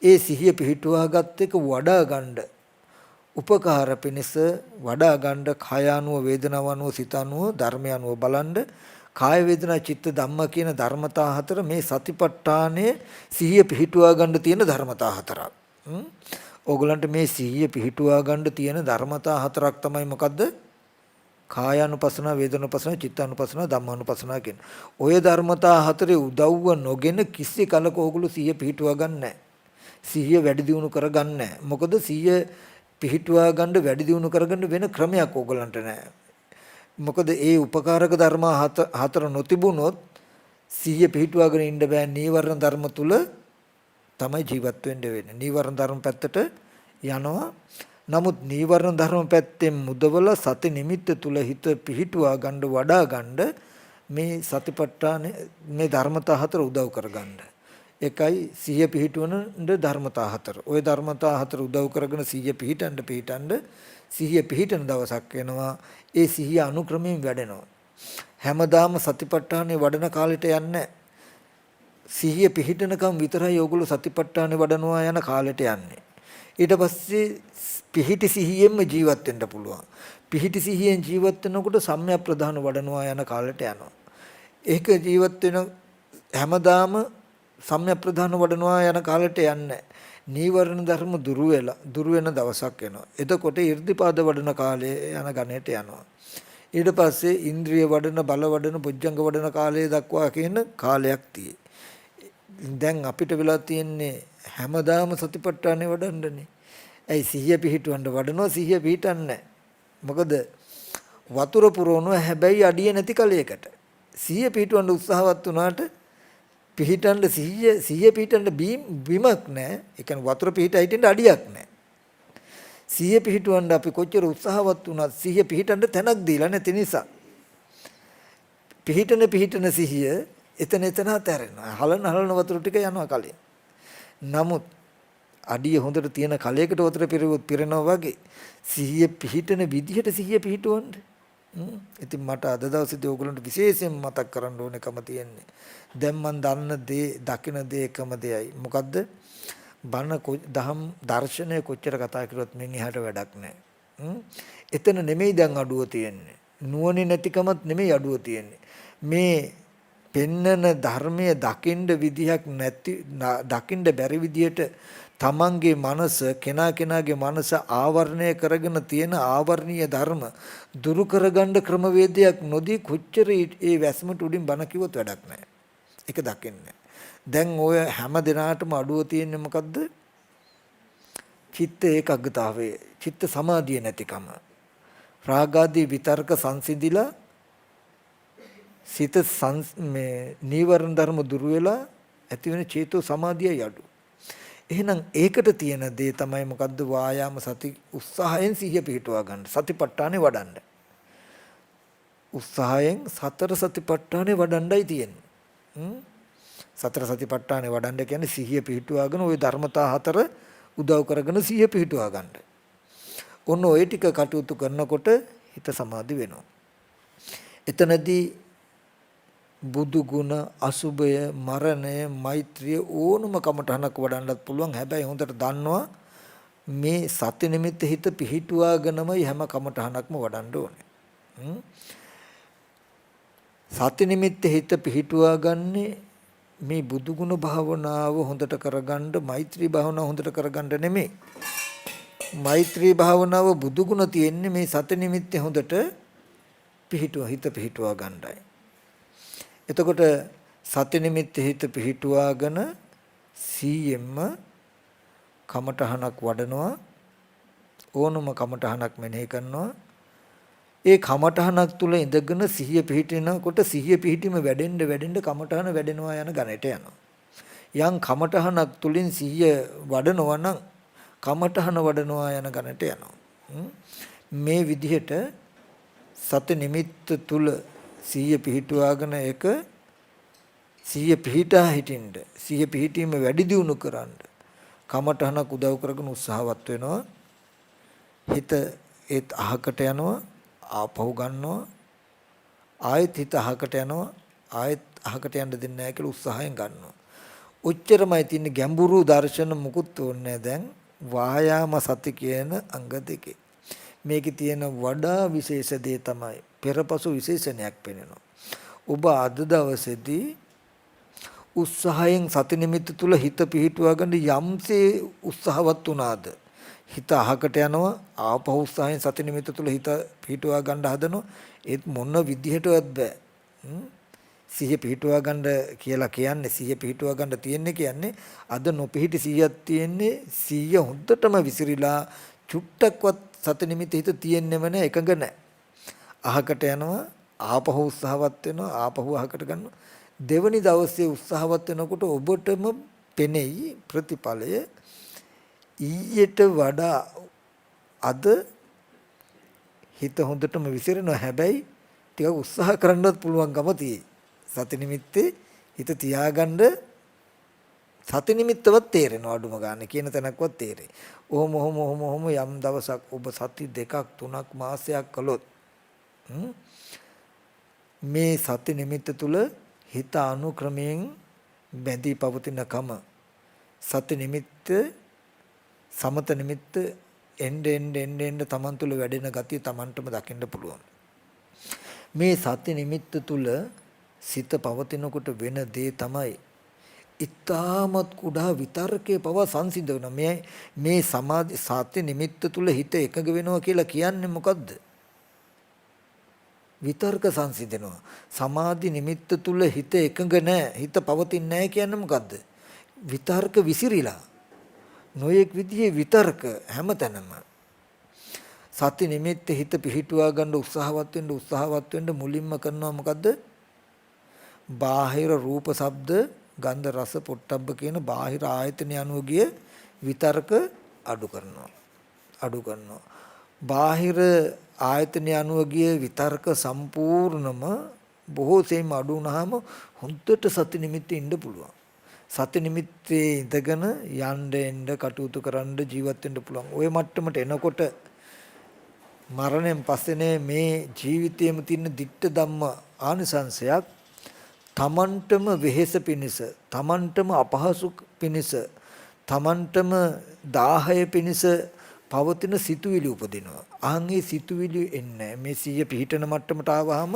ඒ සිහිය පිහිටුවාගත් එක වඩා ගන්න උපකාර පිණිස වඩා ගන්න කය අනුව, වේදනාව අනුව, සිත අනුව, ධර්මය අනුව බලන්න. කාය වේදනා චිත්ත ධම්ම කියන ධර්මතා හතර මේ සතිපට්ඨානයේ සිහිය පිහිටුවා ගන්න තියෙන ධර්මතා හතරක්. ඕගලන්ට මේ සිහිය පිහිටුවා ගන්න තියෙන ධර්මතා හතරක් තමයි මොකද්ද? කායානුපස්සන, වේදනානුපස්සන, චිත්තානුපස්සන, ධම්මානුපස්සන කියන. ඔය ධර්මතා හතරේ උදව්ව නොගෙන කිසි කලක ඕගොල්ලෝ සිහිය පිහිටුවා ගන්න නැහැ. සිහිය වැඩි දියුණු කරගන්න නැහැ. මොකද සිහිය පිහිටුවා ගන්න වැඩි දියුණු කරගන්න වෙන ක්‍රමයක් ඕගලන්ට නැහැ. මොකද ඒ උපකාරක ධර්ම හතර නොතිබුණොත් සිහිය පිහිටුවාගෙන ඉන්න බෑ. නීවරණ ධර්ම තුල තමයි ජීවත් වෙන්න වෙන්නේ. නීවරණ ධර්ම පැත්තට යනවා. නමුත් නීවරණ ධර්ම පැත්තෙන් මුදවල සති නිමිත්ත තුල හිත පිහිටුවා ගන්න, වඩා ගන්න මේ සතිපට්ඨාන මේ ධර්මතා හතර උදව් කරගන්න. එකයි සිහිය පිහිටවන ධර්මතා හතර. ওই ධර්මතා හතර උදව් කරගෙන සිහිය පිහිටන්න සිහිය පිහිටන දවසක් වෙනවා. ඒ සිහිය අනුක්‍රමයෙන් වැඩෙනවා. හැමදාම සතිපට්ඨානේ වඩන කාලෙට යන්නේ සිහිය පිහිටනකම් විතරයි ඕගොල්ලෝ සතිපට්ඨානේ වඩනවා යන කාලෙට යන්නේ. ඊට පස්සේ පිහිටි සිහියෙන්ම ජීවත් වෙන්න පුළුවන්. පිහිටි සිහියෙන් ජීවත් වෙනකොට සම්‍යක් ප්‍රධාන වඩනවා යන කාලෙට යනවා. ඒක ජීවත් වෙන හැමදාම සම්‍යක් ප්‍රධාන වඩනවා යන කාලෙට යන්නේ. නීවරණ ධර්ම දුරු වෙන දවසක් එනවා. එතකොට 이르දිපාද වඩන කාලේ යන ගණයට යනවා. ඊට පස්සේ ඉන්ද්‍රිය වඩන, බල වඩන, පුජ්ජංග වඩන කාලය දක්වා කියන කාලයක් තියෙයි. දැන් අපිට වෙලා තියෙන්නේ හැමදාම සතිපට්ඨානේ වඩන්නනේ. ඇයි සිහිය පිහිටවන්න වඩනවා, සිහිය පිහිටන්නේ. මොකද වතුර පුරවනවා හැබැයි අඩිය නැති කලයකට. සිහිය පිහිටවන්න උත්සාහවත් වුණාට පිහිටන්න සිහිය පිහිටන්න බිමක් නැහැ. ඒ කියන්නේ වතුර පිහිටා හිටින්න අඩියක් නැහැ. සිහිය පිහිටවන්න අපි කොච්චර උත්සාහවත් වුණත් සිහිය පිහිටන්න තැනක් දීලා නැති නිසා පිහිටන සිහිය එතන තැරෙනවා. හලන වතුර ටික යනවා කලින්. නමුත් අඩිය හොඳට තියෙන කලයකට වතුර පිරෙනවා වගේ සිහිය පිහිටන විදිහට සිහිය පිහිටවන්න. ඉතින් මට අද දවසේදී ඕගොල්ලන්ට විශේෂයෙන් මතක් කරන්න ඕනකම තියෙන්නේ. දැන් මම දන්න දේ, දකින දේ එකම දෙයයි. මොකද්ද? බණ දහම් දර්ශනය කොච්චර කතා කරුවත් මෙන් එහාට වැඩක් නැහැ. එතන නෙමෙයි දැන් අඩුව තියෙන්නේ. නුවණ නැතිකමත් නෙමෙයි අඩුව තියෙන්නේ. මේ පෙන්නන ධර්මයේ දකින්න විදිහක් නැති, දකින්න බැරි විදියට තමන්ගේ මනස, කෙනාගේ මනස ආවරණය කරගෙන තියෙන ආවර්ණීය ධර්ම දුරු කරගන්න ක්‍රමවේදයක් නොදී කොච්චර ඒ වැස්මට උඩින් බණ කිව්වොත් වැඩක් නැහැ. ඒක දකින්නේ. දැන් ඔය හැම දිනාටම අඩුව තියෙන්නේ මොකද්ද? චිත්ත ඒකාග්‍රතාවය, චිත්ත සමාධිය නැතිකම. රාගාදී විතර්ක සංසිඳිලා සිත මේ නීවරණ ධර්ම දුරු වෙලා ඇති වෙන චේතෝ සමාධියයි අඩු. එහෙනම් ඒකට තියෙන දේ තමයි මොකද්ද? වායාම සති උත්සාහයෙන් සිහිය පිහිටුවා ගන්න. සතිපට්ඨානේ වඩන්න. උත්සාහයෙන් සතර සතිපට්ඨානේ වඩන්නයි තියෙන්නේ. සතර සතිපට්ඨානේ වඩන්න කියන්නේ සිහිය පිහිටුවාගෙන ওই ධර්මතා හතර උදව් කරගෙන සිහිය පිහිටුවා ගන්න. ඔන්න ওই ටික කටයුතු කරනකොට හිත සමාධි වෙනවා. එතනදී බුදු ගුණ, අසුභය, මරණය, මෛත්‍රිය ඕනම කමටහනක් වඩන්නත් පුළුවන්. හැබැයි හොඳට දන්නවා මේ සති නිමිත්ත හිත පිහිටුවාගෙනමයි හැම කමටහනක්ම වඩන්න ඕනේ. සති නිමිත්ත හිත පිහිටුවාගන්නේ මේ බුදු ගුණ භාවනාව හොඳට කරගන්න, මෛත්‍රී භාවනාව හොඳට කරගන්න නෙමෙයි. මෛත්‍රී භාවනාව බුදු ගුණ තියෙන්නේ මේ සති නිමිත්තේ හොඳට හිත පිහිටුවා ගන්නයි. එතකොට සති නිමිත්ත හිත පිහිටුවාගෙන සීයෙන්ම කමඨහනක් වඩනවා. ඕනම කමඨහනක් මෙනෙහි කරනවා. ඒ කමඨහනක් තුල ඉඳගෙන සිහිය පිහිටිනකොට සිහිය පිහිටීම වැඩෙන්න කමඨහන වැඩෙනවා යන ගණයට යනවා. යම් කමඨහනක් තුලින් සිහිය වඩනවා නම් කමඨහන වඩනවා යන ගණයට යනවා. මේ විදිහට සති නිමිත්ත තුල සිහිය පිහිටුවාගෙන එක සිහිය පිහිටා හිටින්න, සිහිය පිහිටීම වැඩි දියුණු කරන්න කමඨහනක් උදව් කරගෙන උත්සාහවත් වෙනවා. හිත ඒත් අහකට යනවා, ආපහු ගන්නවා, ආයෙත් හිත අහකට යනවා, ආයෙත් අහකට යන්න දෙන්නේ නැහැ කියලා උත්සාහයෙන් ගන්නවා. ඔච්චරමයි තියෙන ගැඹුරු දර්ශන මුකුත් ඕනේ දැන් වායාම සති කියන අංග දෙකේ. මේකේ තියෙන වඩා විශේෂ දේ තමයි පෙරපසු විශේෂණයක් පෙනෙනවා. ඔබ අද දවසේදී උත්සාහයෙන් සති නිමිත්ත තුල හිත පිහිටුවා ගන්න යම්සේ උත්සාහවත් වුණාද? හිත අහකට යනවා, ආපහු උත්සාහයෙන් සති නිමිත්ත තුල හිත පිහිටුවා ගන්න හදනවා. ඒත් මොන විදිහටවත් බෑ. සිහිය පිහිටුවා ගන්න කියලා කියන්නේ, සිහිය පිහිටුවා ගන්න තියෙන්නේ කියන්නේ අද නොපිහිටි සිහියක් තියෙන්නේ. සිහිය හොඳටම විසිරිලා චුට්ටක්වත් සති නිමිත්ත හිත තියෙන්නෙම නෑ, එකඟ නෑ. අහකට යනවා, ආපහු උත්සාහවත් වෙනවා, ආපහු අහකට ගන්නවා. දෙවනි දවසේ උත්සාහවත් වෙනකොට ඔබටම පෙනෙයි ප්‍රතිඵලය ඊට වඩා අද හිත හොඳටම විසිරෙනවා. හැබැයි ටිකක් උත්සාහ කරන්නත් පුළුවන්කම තියෙයි. සති නිමිත්තේ හිත තියාගන්න සති නිමිත්තවත් තේරෙනවා අඩුම ගන්න කියන තැනක්වත් තේරෙයි. ඔහොම යම් දවසක් ඔබ සති 2ක් 3ක් මාසයක් කළොත් මේ සති නිමිත්ත තුල හිත අනුක්‍රමයෙන් බැඳී පවතිනකම සති නිමිත්ත සමත නිමිත්ත එන්න තමන් තුල වැඩෙන ගතිය තමන්ටම දකින්න පුළුවන්. මේ සති නිමිත්ත තුල සිත පවතිනකොට වෙන දේ තමයි ඊ타මත් කුඩා විතර්කයේ පව සංසිඳන මේ සමාධි සති නිමිත්ත තුල හිත එකඟ වෙනවා කියලා කියන්නේ මොකද්ද? විතර්ක සංසිඳනවා. සමාධි නිමිත්ත තුල හිත එකඟ නැහැ, හිත පවතින්නේ නැහැ කියන්නේ මොකද්ද? විතර්ක විසිරිලා. නොයෙක් විදිහේ විතර්ක හැමතැනම. සති නිමිත්ත හිත පිහිටුවා ගන්න උත්සාහවත් වෙන්න මුලින්ම කරනවා මොකද්ද? බාහිර රූප, ශබ්ද, ගන්ධ, රස, පොට්ටබ්බ කියන බාහිර ආයතන අනුව ගිය විතර්ක අඩු කරනවා. බාහිර ආයතන අනුව ගිය විතර්ක සම්පූර්ණම බොහෝ සෙයින් අඩු වුණාම හොඳට සති නිමිත්තේ ඉන්න පුළුවන්. සති නිමිත්තේ ඉඳගෙන යන්න කටයුතු කරන්න ජීවත් වෙන්න පුළුවන්. ওই මට්ටමට එනකොට මරණයෙන් පස්සේ මේ ජීවිතයේම තියෙන ditta ධම්ම ආනිසංශයක් තමන්ටම වෙහෙස පිනිස, තමන්ටම අපහසු පිනිස, තමන්ටම දාහය පිනිස පවතින සිතුවිලි උපදිනවා. අහංගේ සිතුවිලි එන්නේ මේ සිය පිහිටන මට්ටමට ආවහම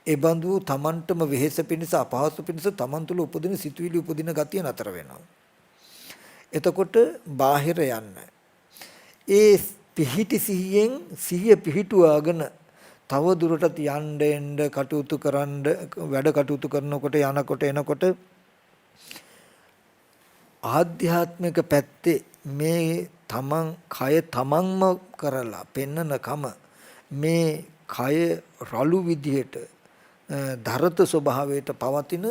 ඒ බඳු තමන්ටම වෙහෙස පිනිස, අපහසු පිනිස තමන් තුළ උපදින සිතුවිලි උපදින ගතිය නතර වෙනවා. එතකොට බාහිර යන්න. ඒ පිහිටි සිහියෙන් සිහිය පිහිටුවාගෙන තව දුරටත් යන්න එන්න කටයුතු කරන්න වැඩ කටයුතු කරනකොට යනකොට එනකොට ආධ්‍යාත්මික පැත්තේ මේ තමන් කය තමන්ම කරලා පෙන්නනකම මේ කය රළු විදිහට ධරත ස්වභාවයට පවතින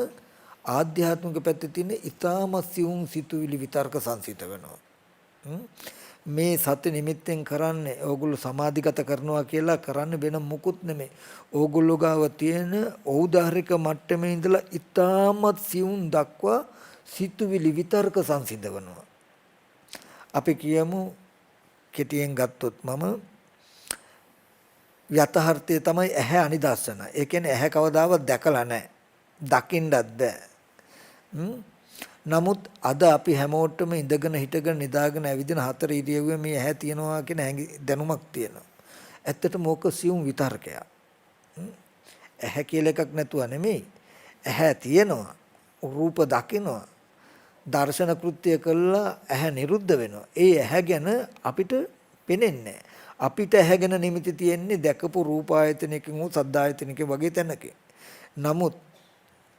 ආධ්‍යාත්මික පැත්තේ තියෙන ඊ타ම සියුම් සිතුවිලි විතර්ක සංසිත වෙනවා. මේ සති නිමිත්තෙන් කරන්නේ ඕගොල්ලෝ සමාධිගත කරනවා කියලා කරන්නේ වෙන මුකුත් නෙමෙයි. ඕගොල්ලෝ ගාව තියෙන ඖදාහරික මට්ටමේ ඉඳලා ඊ타මත් සියුම් දක්වා සිතුවිලි විතර්ක සංසිඳවනවා. අපි කියමු කෙටියෙන් ගත්තොත් මම යථාර්ථය තමයි ඇහැ අනිදර්ශන. ඒ කියන්නේ ඇහැ කවදාවත් දැකලා නැහැ. දකින්නත් බෑ. නමුත් අද අපි හැමෝටම ඉඳගෙන හිටගෙන නිදාගෙන ඇවිදින හතර ඉරියව්වේ මේ ඇහැ තියනවා කියන දැනුමක් තියෙනවා. ඇත්තටම ඕක සියුම් විතර්කයක්. ඇහැ කියලා එකක් නැතුව නෙමෙයි. ඇහැ තියෙනවා. රූප දකිනවා. දර්ශන කෘත්‍ය කළා ඇහැ නිරුද්ධ වෙනවා. ඒ ඇහැ ගැන අපිට පෙනෙන්නේ අපිට ඇහැ ගැන නිමිති තියෙන්නේ දැකපු රූප ආයතනයකින් හෝ සද්ද ආයතනයකින් වගේ තැනක. නමුත්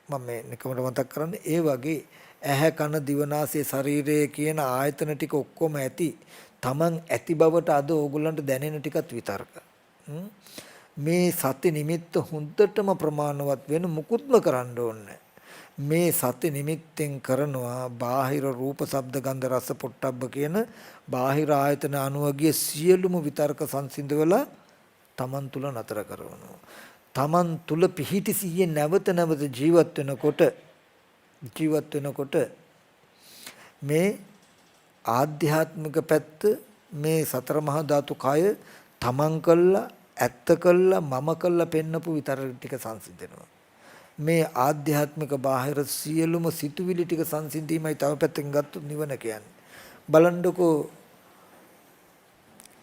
මම මේ නිකමට මතක් කරන්නේ ඒ වගේ ඇහැ කන දිවනාසය ශරීරය කියන ආයතන ටික ඔක්කොම ඇති. Taman ඇති බවට අද ඕගොල්ලන්ට දැනෙන ටිකත් විතර්ක. මේ සති නිමිත්ත හොඳටම ප්‍රමාණවත් වෙන මුකුත්ම කරන්න ඕනේ. මේ සති නිමිත්තෙන් කරනවා බාහිර රූප ශබ්ද ගන්ධ රස පොට්ටබ්බ කියන බාහිර ආයතන අනුවගේ සියලුම විතර්ක සංසිඳවලා Taman තුල නතර කරනවා. Taman තුල පිහිටි සිහිය නැවත නැවත ජීවත් වෙනකොට මේ ආධ්‍යාත්මික පැත්ත මේ සතර මහා ධාතු කය තමන් කළා ඇත්ත කළා මම කළා පෙන්නපු විතර ටික සංසිඳෙනවා. මේ ආධ්‍යාත්මික බාහිර සියලුම සිතුවිලි ටික සංසිඳීමයි තව පැත්තකින් ගත්තොත් නිවන කියන්නේ. බලන්නකෝ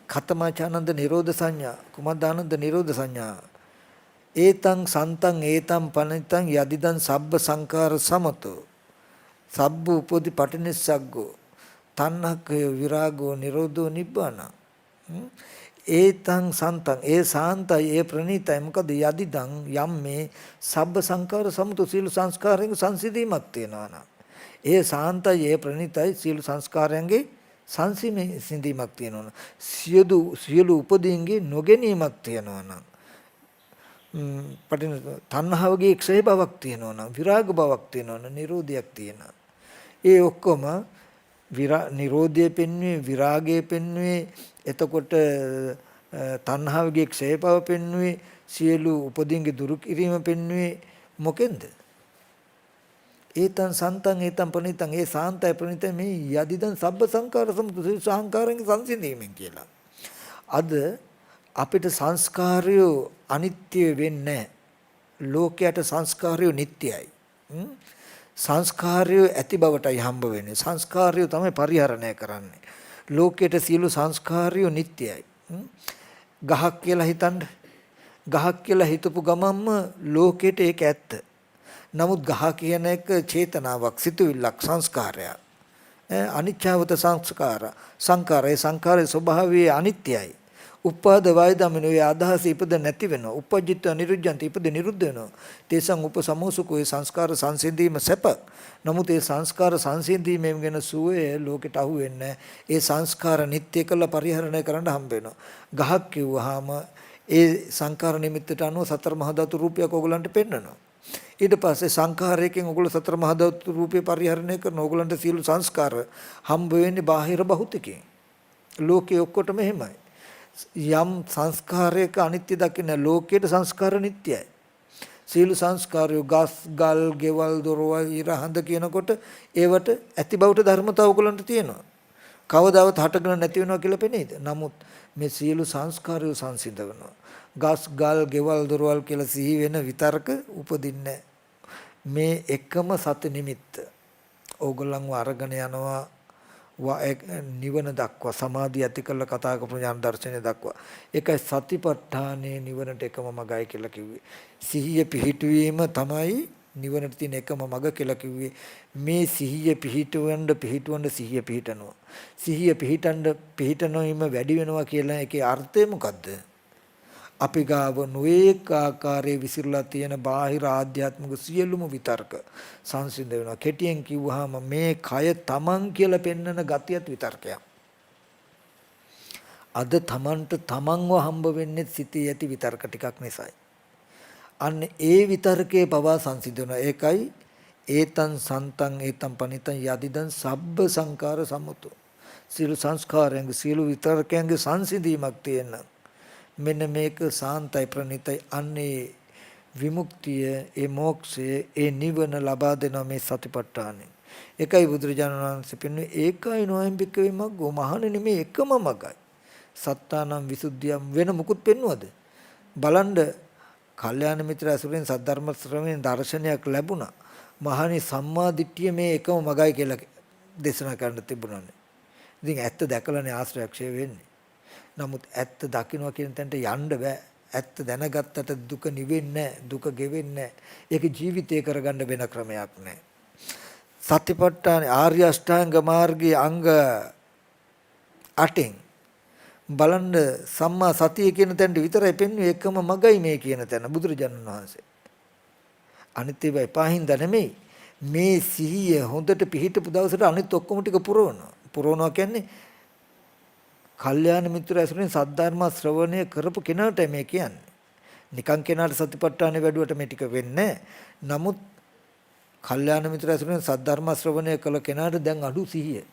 ඛතමාචානන්ද නිරෝධ සංඥා කුමද්දානන්ද නිරෝධ සංඥා ඒතං සන්තං ඒතං පනිතං යදිදං සබ්බ සංඛාර සමතෝ සබ්බ උපදි පටිනිස්සග්ගෝ තණ්හකය විරාගෝ නිරෝධෝ නිබ්බාන ඒතං සන්තං ඒ සාන්තයි ඒ ප්‍රණීතයි මොකද යදිදං යම් මේ සබ්බ සංඛාර සමතෝ සීල සංස්කාරයෙන් සංසිඳීමක් තියෙනවා නම් ඒ සාන්තයි ඒ ප්‍රණීතයි සීල සංස්කාරයන්ගේ සංසිඳීමක් තියෙනවා නම් සියලු උපදීන්ගේ නොගැනීමක් තියෙනවා නම් තණ්හාවගේ ක්ෂය බවක් තියෙනවා නම් විරාග බවක් තියෙනවා නම් නිරෝධයක් තියෙනවා. ඒ ඔක්කොම නිරෝධය පෙන්වුවේ විරාගය පෙන්වුවේ එතකොට තණ්හාවගේ ක්ෂය බව පෙන්වුවේ සියලු උපදීන්ගේ දුරු කිරීම පෙන්වුවේ මොකෙන්ද? ඒතං සන්තං ඒතං ප්‍රණීතං ඒ සාන්තය ප්‍රණීතය මේ යදිදං සබ්බ සංඛාර සමුදය සංඛාරයෙන් සංසිඳීමෙන් කියලා. අද අපිට සංස්කාරය අනිත්‍ය වෙන්නේ ලෝකයට සංස්කාරය නිට්ටයයි. සංස්කාරය ඇති බවටයි හම්බ වෙන්නේ. සංස්කාරය තමයි පරිහරණය කරන්නේ. ලෝකයට සියලු සංස්කාරය නිට්ටයයි. ගහක් කියලා හිතන්න. ගහක් කියලා හිතපු ගමන්ම ලෝකයට ඒක ඇත්ත. නමුත් ගහ කියන එක චේතනාවක්, සිතුවිල්ලක්, සංස්කාරයක්. අනිච්චවත සංස්කාරය සංඛාරයේ ස්වභාවය අනිත්‍යයි. උපාද වය දමින ඔය අදහස ඉපද නැති වෙනවා. උපජ්ජිත නිරුද්ධන්ති ඉපද නිරුද්ධ වෙනවා. තේසං උපසමෝසුකෝ ඒ සංස්කාර සංසිඳීම සැප. නමුත් ඒ සංස්කාර සංසිඳීමෙන් වෙන සුවය ලෝකෙට අහු වෙන්නේ. ඒ සංස්කාර නිත්‍ය කළ පරිහරණය කරන්න හම්බ වෙනවා. ගහක් කිව්වහම ඒ සංකාර නිමිත්තට අනුව සතර මහා ධාතු රූපයක් ඕගලන්ට පෙන්වනවා. ඊට පස්සේ සංඛාරයෙන් ඔයගොල්ලෝ සතර මහා ධාතු රූපේ පරිහරණය කරන ඕගලන්ට සියලු සංස්කාර හම්බ වෙන්නේ බාහිර භෞතිකයෙන්. ලෝකේ ඔක්කොටම එහෙමයි. යම් සංස්කාරයක අනිත්‍ය දකින්න ලෝකයේ සංස්කාර නිට්ටයයි. සියලු සංස්කාරය ගස් ගල් ගෙවල් දොරවල් ඉර හඳ කියනකොට ඒවට ඇති බවට ධර්මතාව ඔයගලන්ට තියෙනවා. කවදාවත් හටගෙන නැති වෙනවා කියලා පෙනේද? නමුත් මේ සියලු සංස්කාරය සංසිඳවනවා. ගස් ගල් ගෙවල් දොරවල් කියලා සිහි වෙන විතරක උපදින්නේ මේ එකම සති නිමිත්ත. ඕගොල්ලන්ව අරගෙන යනවා නිවන දක්වා සමාධිය ඇති කරලා කතා කරපු ඥාන දර්ශනය දක්වා. ඒකයි සතිපට්ඨානේ නිවනට එකම මගයි කියලා කිව්වේ. සිහිය පිහිටුවීම තමයි නිවනට තියෙන එකම මග කියලා කිව්වේ. මේ සිහිය පිහිටවන්න සිහිය පිහිටනවා. සිහිය පිහිටනොයිම වැඩි වෙනවා කියලා ඒකේ අර්ථය මොකද්ද? අපි ගාව නොඑක ආකාරයේ විසිරලා තියෙන බාහිර ආධ්‍යාත්මික සියලුම විතර්ක සංසිඳ වෙනවා. කෙටියෙන් කිව්වහම මේ කය තමන් කියලා පෙන්වන ගතියත් විතර්කයක්. අද තමන්ට තමන්ව හම්බ වෙන්නේ සිතේ ඇති විතර්ක ටිකක් නිසායි. අන්න ඒ විතර්කයේ පවා සංසිඳනවා. ඒකයි ඒතං සන්තං ඒතං පනිතං යදිදං සබ්බ සංකාර සමුතු. සියලු සංස්කාරයන්ගේ සියලු විතර්කයන්ගේ සංසිඳීමක් තියෙන. මෙන්න මේක සාන්තයි ප්‍රණීතයි. අන්නේ විමුක්තිය, ඒ මොක්ෂය, ඒ නිවන ලබා දෙන මේ සතිපට්ඨානෙ. ඒකයි බුදුරජාණන් වහන්සේ පෙන්වන්නේ ඒකයි නොයම්බික මග්ගෝ මහණෙනි මේ එකම මගයි. සත්තානම් විසුද්ධියම් වෙන මුකුත් පෙන්වුවද? බලන්න කල්යාණ මිත්‍ර ඇසුරෙන් සද්ධර්ම ශ්‍රවණයෙන් දර්ශනයක් ලැබුණා. මහණනි සම්මා දිට්ඨිය මේ එකම මගයි කියලා දේශනා කරන්න තිබුණානේ. ඉතින් ඇත්ත දැකලානේ ආශ්‍රයක්ෂය වෙන්නේ. නමුත් ඇත්ත දකින්න කියන තැනට යන්න බෑ. ඇත්ත දැනගත්තට දුක නිවෙන්නේ නැහැ. දුක ගෙවෙන්නේ නැහැ. ඒක ජීවිතේ කරගන්න වෙන ක්‍රමයක් නැහැ. සතිපට්ඨාන ආර්ය අෂ්ටාංග මාර්ගයේ අංග 8න් බලන්න සම්මා සතිය කියන තැනට විතරයි පෙන්වන්නේ එකම මගයි මේ කියන තැන බුදුරජාණන් වහන්සේ. අනිත් ඒවා එපාහින්ද නෙමෙයි. මේ සිහිය හොඳට පිහිටපු දවසට අනිත් ඔක්කොම ටික පුරවනවා. පුරවනවා කියන්නේ කල්යාණ මිත්‍ර ඇසුරෙන් සද්ධර්ම ශ්‍රවණය කරපු කෙනාට මේ කියන්නේ. නිකන් කෙනාට සතිපට්ඨානෙ වැඩුවට මේ ටික වෙන්නේ නමුත් කල්යාණ මිත්‍ර ඇසුරෙන් සද්ධර්ම ශ්‍රවණය කළ කෙනාට දැන් අඩු සිහිය.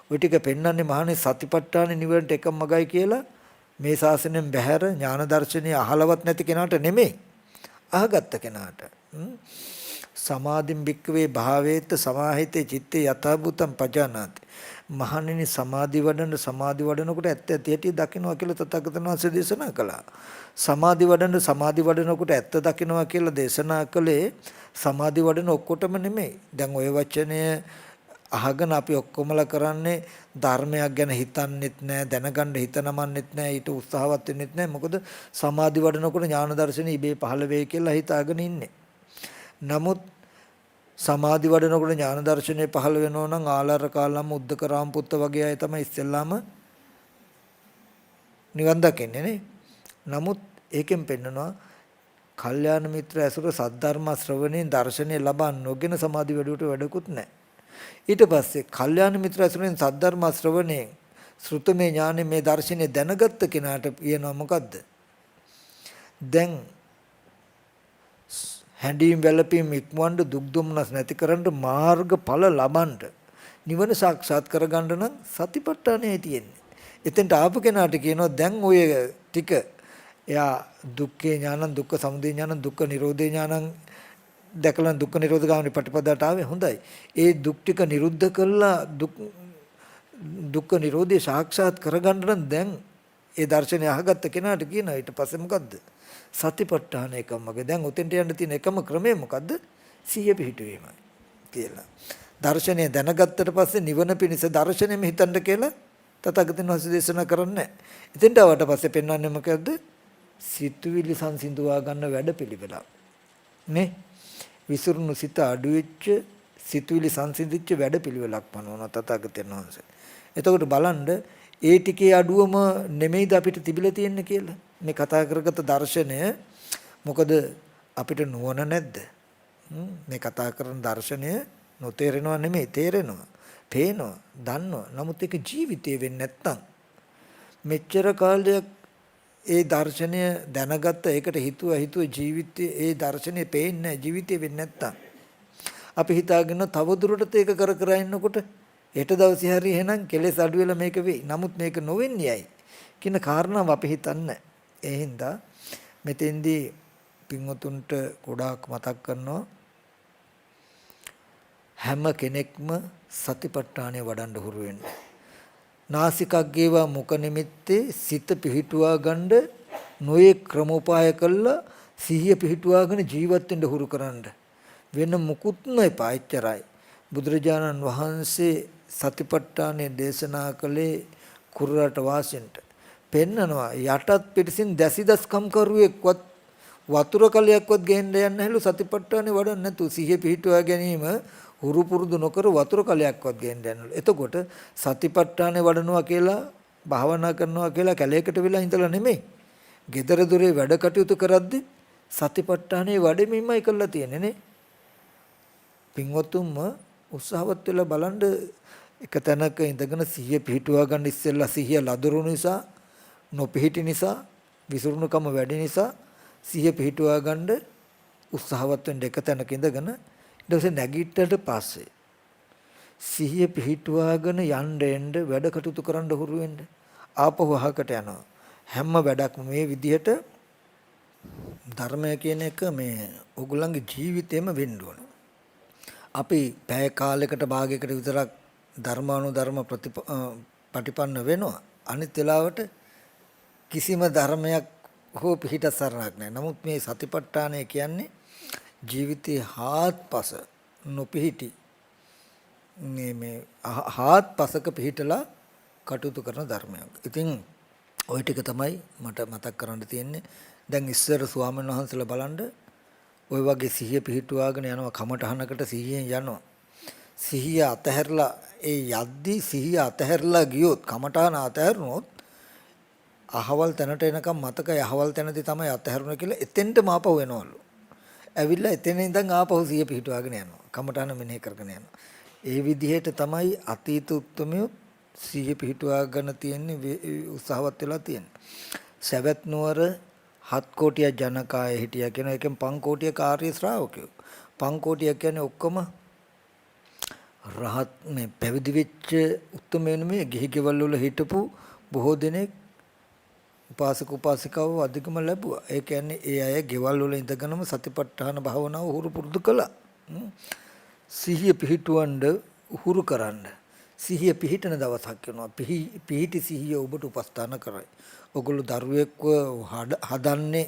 ඔය ටික පෙන්වන්නේ මහානේ සතිපට්ඨානෙ නිවනට එකම මගයි කියලා මේ ශාසනයෙන් බැහැර ඥාන දර්ශනය අහලවත් නැති කෙනාට නෙමෙයි. අහගත්ත කෙනාට. සමාධින් බික්කවේ භාවේත සමාහිතේ චිත්තේ යථාභූතං පජානාති. මහණෙනි සමාධි වඩනකොට ඇත්ත ඇති දකින්නවා කියලා තථාගතයන් වහන්සේ දේශනා කළා. සමාධි වඩනකොට ඇත්ත දකින්නවා කියලා දේශනා කළේ සමාධි වඩන ඔක්කොටම නෙමෙයි. දැන් ওই වචනය අහගෙන අපි ඔක්කොමලා කරන්නේ ධර්මයක් ගැන හිතන්නෙත් නැහැ, දැනගන්න හිතනමන්නෙත් නැහැ, ඊට උත්සාහවත් වෙන්නෙත් නැහැ. මොකද සමාධි වඩනකොට ඥාන දර්ශනේ ඉබේ පහළ වෙයි කියලා හිතාගෙන ඉන්නේ. නමුත් සමාධි වඩනකොට ඥාන දර්ශනේ පහළ වෙනෝ නම් ආලාර කාලම් උද්දක රාම පුත්ත වගේ අය තමයි ඉස්සෙල්ලාම නිවන් දකින්නේ නේ. නමුත් ඒකෙන් පෙන්නනවා කල්යාණ මිත්‍ර ඇසුර සද්ධර්ම ශ්‍රවණේ දර්ශනේ ලබා නොගෙන සමාධි වැඩුවට වැඩකුත් නැහැ. ඊට පස්සේ කල්යාණ මිත්‍ර ඇසුරෙන් සද්ධර්ම ශ්‍රවණේ ශ්‍රුතමේ ඥානෙ මේ දර්ශනේ දැනගත්ත කෙනාට කියනවා මොකද්ද? දැන් හැඬීම් වැළපීම් ඉක්මවන්න දුක් දුම්නස් නැති කරන්න මාර්ගඵල ලබන්න නිවන සාක්ෂාත් කරගන්න නම් සතිපට්ඨානයයි තියෙන්නේ. එතෙන්ට ආපු කෙනාට කියනවා දැන් ඔය ටික එයා දුක්ඛේ ඥානං දුක්ඛ සමුදය ඥානං දුක්ඛ නිරෝධේ ඥානං දැකලා දුක්ඛ නිරෝධ ගාමිනී ප්‍රතිපදාට ආවේ හොඳයි. ඒ දුක් ටික නිරුද්ධ කළා දුක්ඛ නිරෝධේ සාක්ෂාත් කරගන්න නම් දැන් ඒ දර්ශනය අහගත්ත කෙනාට කියනවා ඊට පස්සේ මොකද්ද? සතිපට්ඨාන එකම මග. දැන් උතෙන්ට යන්න තියෙන එකම ක්‍රමය මොකද්ද? සිහිය පිහිටුවීමයි කියලා. දර්ශනය දැනගත්තට පස්සේ නිවන පිණිස දර්ශනයෙම හිතන්න කියලා තථාගතයන් වහන්සේ දේශනා කරන්නේ. එතෙන්ට ආවට පස්සේ පෙන්වන්නේ මොකද්ද? සිතුවිලි සංසිඳුවා ගන්න වැඩපිළිවෙල. නේ? විසුරුණු සිත අඩු වෙච්ච සිතුවිලි සංසිඳිච්ච වැඩපිළිවෙලක් පනවන තථාගතයන් වහන්සේ. එතකොට බලන්න ඒ ටිකේ අඩුවම නෙමෙයිද අපිට තිබිලා තියෙන්නේ කියලා. මේ කතා කරගත්ත දර්ශනය මොකද අපිට නුවණ නැද්ද? මේ කතා කරන දර්ශනය නොතේරෙනව නෙමෙයි තේරෙනවා. පේනවා, දන්නවා. නමුත් ඒක ජීවිතේ වෙන්නේ නැත්තම් මෙච්චර කාලයක් ඒ දර්ශනය දැනගත්ත ඒකට හිතුව ජීවිතේ ඒ දර්ශනේ පේන්නේ ජීවිතේ වෙන්නේ නැත්තම් අපි හිතාගෙන තව දුරටත් ඒක කර ඉන්නකොට හෙට දවසේ හරි එහෙනම් කෙලෙස් අඩු වෙලා මේක වෙයි. නමුත් මේක නොවෙන්නේ ඇයි කියන කාරණාව අපි හිතන්නේ. ඒ හින්දා මෙතෙන්දී පින්වතුන්ට ගොඩාක් මතක් කරනවා හැම කෙනෙක්ම සතිපට්ඨානය වඩන්න හුරු වෙන්න. නාසිකග්ගේවා මුඛ නිමිත්තේ සිත පිහිටුවා ගන්න නොයේ ක්‍රමෝපාය කළා සිහිය පිහිටුවාගෙන ජීවත් වෙන්න හුරු කරන්න. වෙන මුකුත්ම එපා. එච්චරයි. බුදුරජාණන් වහන්සේ සතිපට්ඨානේ දේශනා කළේ කුරුරට වාසෙන්ට. පෙන්නනවා යටත් පිටිසින් දැසිදස්කම් කරුවෙක්වත් වතුර කලයක්වත් ගෙන්න යන්න හැලු සතිපට්ඨානේ වඩන්න නැතු සිහිය පිහිටුවා ගැනීම හුරු පුරුදු නොකර වතුර කලයක්වත් ගෙන්න යන්නලු. එතකොට සතිපට්ඨානේ වඩනවා කියලා භාවනා කරනවා කියලා කැලේකට වෙලා ඉඳලා නෙමෙයි. gedara dore වැඩ කටයුතු කරද්දි සතිපට්ඨානේ වඩෙමින්මයි කරලා තියෙන්නේ නේ. පින්වතුන්ම උත්සාහවත් වෙලා බලන්න එක තැනක ඉඳගෙන සිහිය පිහිටුවා ගන්න ඉස්සෙල්ලා සිහිය ලදරුණු නිසා නොපිහිටි නිසා විසිරුණුකම වැඩි නිසා සිහිය පිහිටුවා ගන්න උත්සාහවත් වෙන්න එක තැනක ඉඳගෙන ඊට පස්සේ නැගිට්ටට පස්සේ සිහිය පිහිටුවාගෙන යන්න එන්න වැඩ කටයුතු කරන්න හුරු වෙන්න ආපහු අහකට යනවා හැම වැඩක්ම මේ විදිහට ධර්මය කියන එක මේ ඕගොල්ලන්ගේ ජීවිතේම වෙන්න ඕන. අපි පැය කාලයකට භාගයකට විතරක් ධර්මානුධර්ම ප්‍රතිපන්න වෙනවා. අනිත් වෙලාවට කිසිම ධර්මයක් හෝ පිහිට සරණක් නැහැ. නමුත් මේ සතිපට්ඨානය කියන්නේ ජීවිතේ හාත්පස නොපිහිටි මේ හාත්පසක පිහිටලා කටයුතු කරන ධර්මයක්. ඉතින් ওই ටික තමයි මට මතක් කරන්න තියෙන්නේ. දැන් ඉස්සර ස්වාමීන් වහන්සේලා බලන්න ওই වගේ සිහිය පිහිටුවාගෙන යනවා කමටහනකට සිහියෙන් යනවා. සිහිය අතහැරලා ඒ යද්දී සිහිය අතහැරලා ගියොත් කමටහන අතහැරුණොත් අහවල් තැනට එනකම් මතකයි අහවල් තැනදී තමයි අතහැරුණ කියලා එතෙන්ටම ආපහු එනවලු. ඇවිල්ලා එතන ඉඳන් ආපහු සිහිය පිහිටුවාගෙන යනවා. කමටහන මෙනෙහි කරගෙන යනවා. ඒ විදිහට තමයි අතීත උත්මයෝ සිහිය පිහිටුවාගෙන තියෙන්නේ උත්සාහවත් වෙලා තියෙන්නේ. සවැත් නුවර 7 කෝටිය ජනකාය හිටියා කියන එකෙන් 5 කෝටිය කාර්ය ශ්‍රාවකයෝ. 5 කෝටිය කියන්නේ ඔක්කොම රහත් මේ පැවිදි වෙච්ච උත්මයන් මේ ගිහි ගෙවල් වල හිටපු බොහෝ දෙනෙක් උපාසක උපාසිකාව අධිකම ලැබුවා. ඒ කියන්නේ ඒ අය ගෙවල් වල ඉඳගෙනම සතිපට්ඨාන භාවනාව උහුරු පුරුදු කළා. සිහිය පිහිටුවන්න උහුරු කරන්න. සිහිය පිහිටන දවසක් වෙනවා. පිහිටි සිහිය ඔබට උපස්ථාන කරයි. ඔගොල්ලෝ දරුවෙක්ව හදන්නේ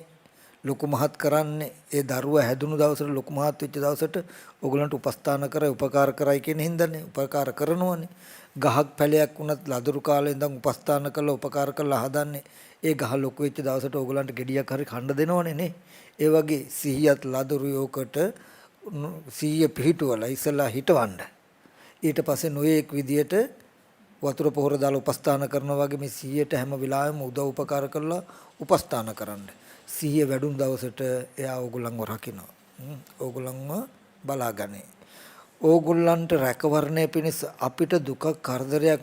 ලොකු මහත් කරන්නේ ඒ දරුවා හැදුණු දවසට ලොකු මහත් වෙච්ච දවසට ඔයගලන්ට උපස්ථාන කරයි උපකාර කරයි කියන හින්දානේ උපකාර කරනවනේ. ගහක් පැලයක් වුණත් ලදරු කාලේ ඉඳන් උපස්ථාන කරලා උපකාර කරලා හදන්නේ ඒ ගහ ලොකු වෙච්ච දවසට ඔයගලන්ට ගෙඩියක් හරි කන්න දෙනවනේ නේ. ඒ වගේ සිහියත් ලදරු යෝකට සිහිය පිහිටුවලා ඉස්සලා හිටවන්න. ඊට පස්සේ නොයේක් විදියට වතුර පොහොර දාලා උපස්ථාන කරනවා වගේ මේ සිහියට හැම වෙලාවෙම උදව් උපකාර කරලා උපස්ථාන කරන්න. සිහිය වැඩුණු දවසට එයා ඕගොල්ලන්ව රකින්නවා. ඕගොල්ලන්ව බලාගන්නේ. ඕගොල්ලන්ට රැකවරණය පිණිස අපිට දුක කරදරයක්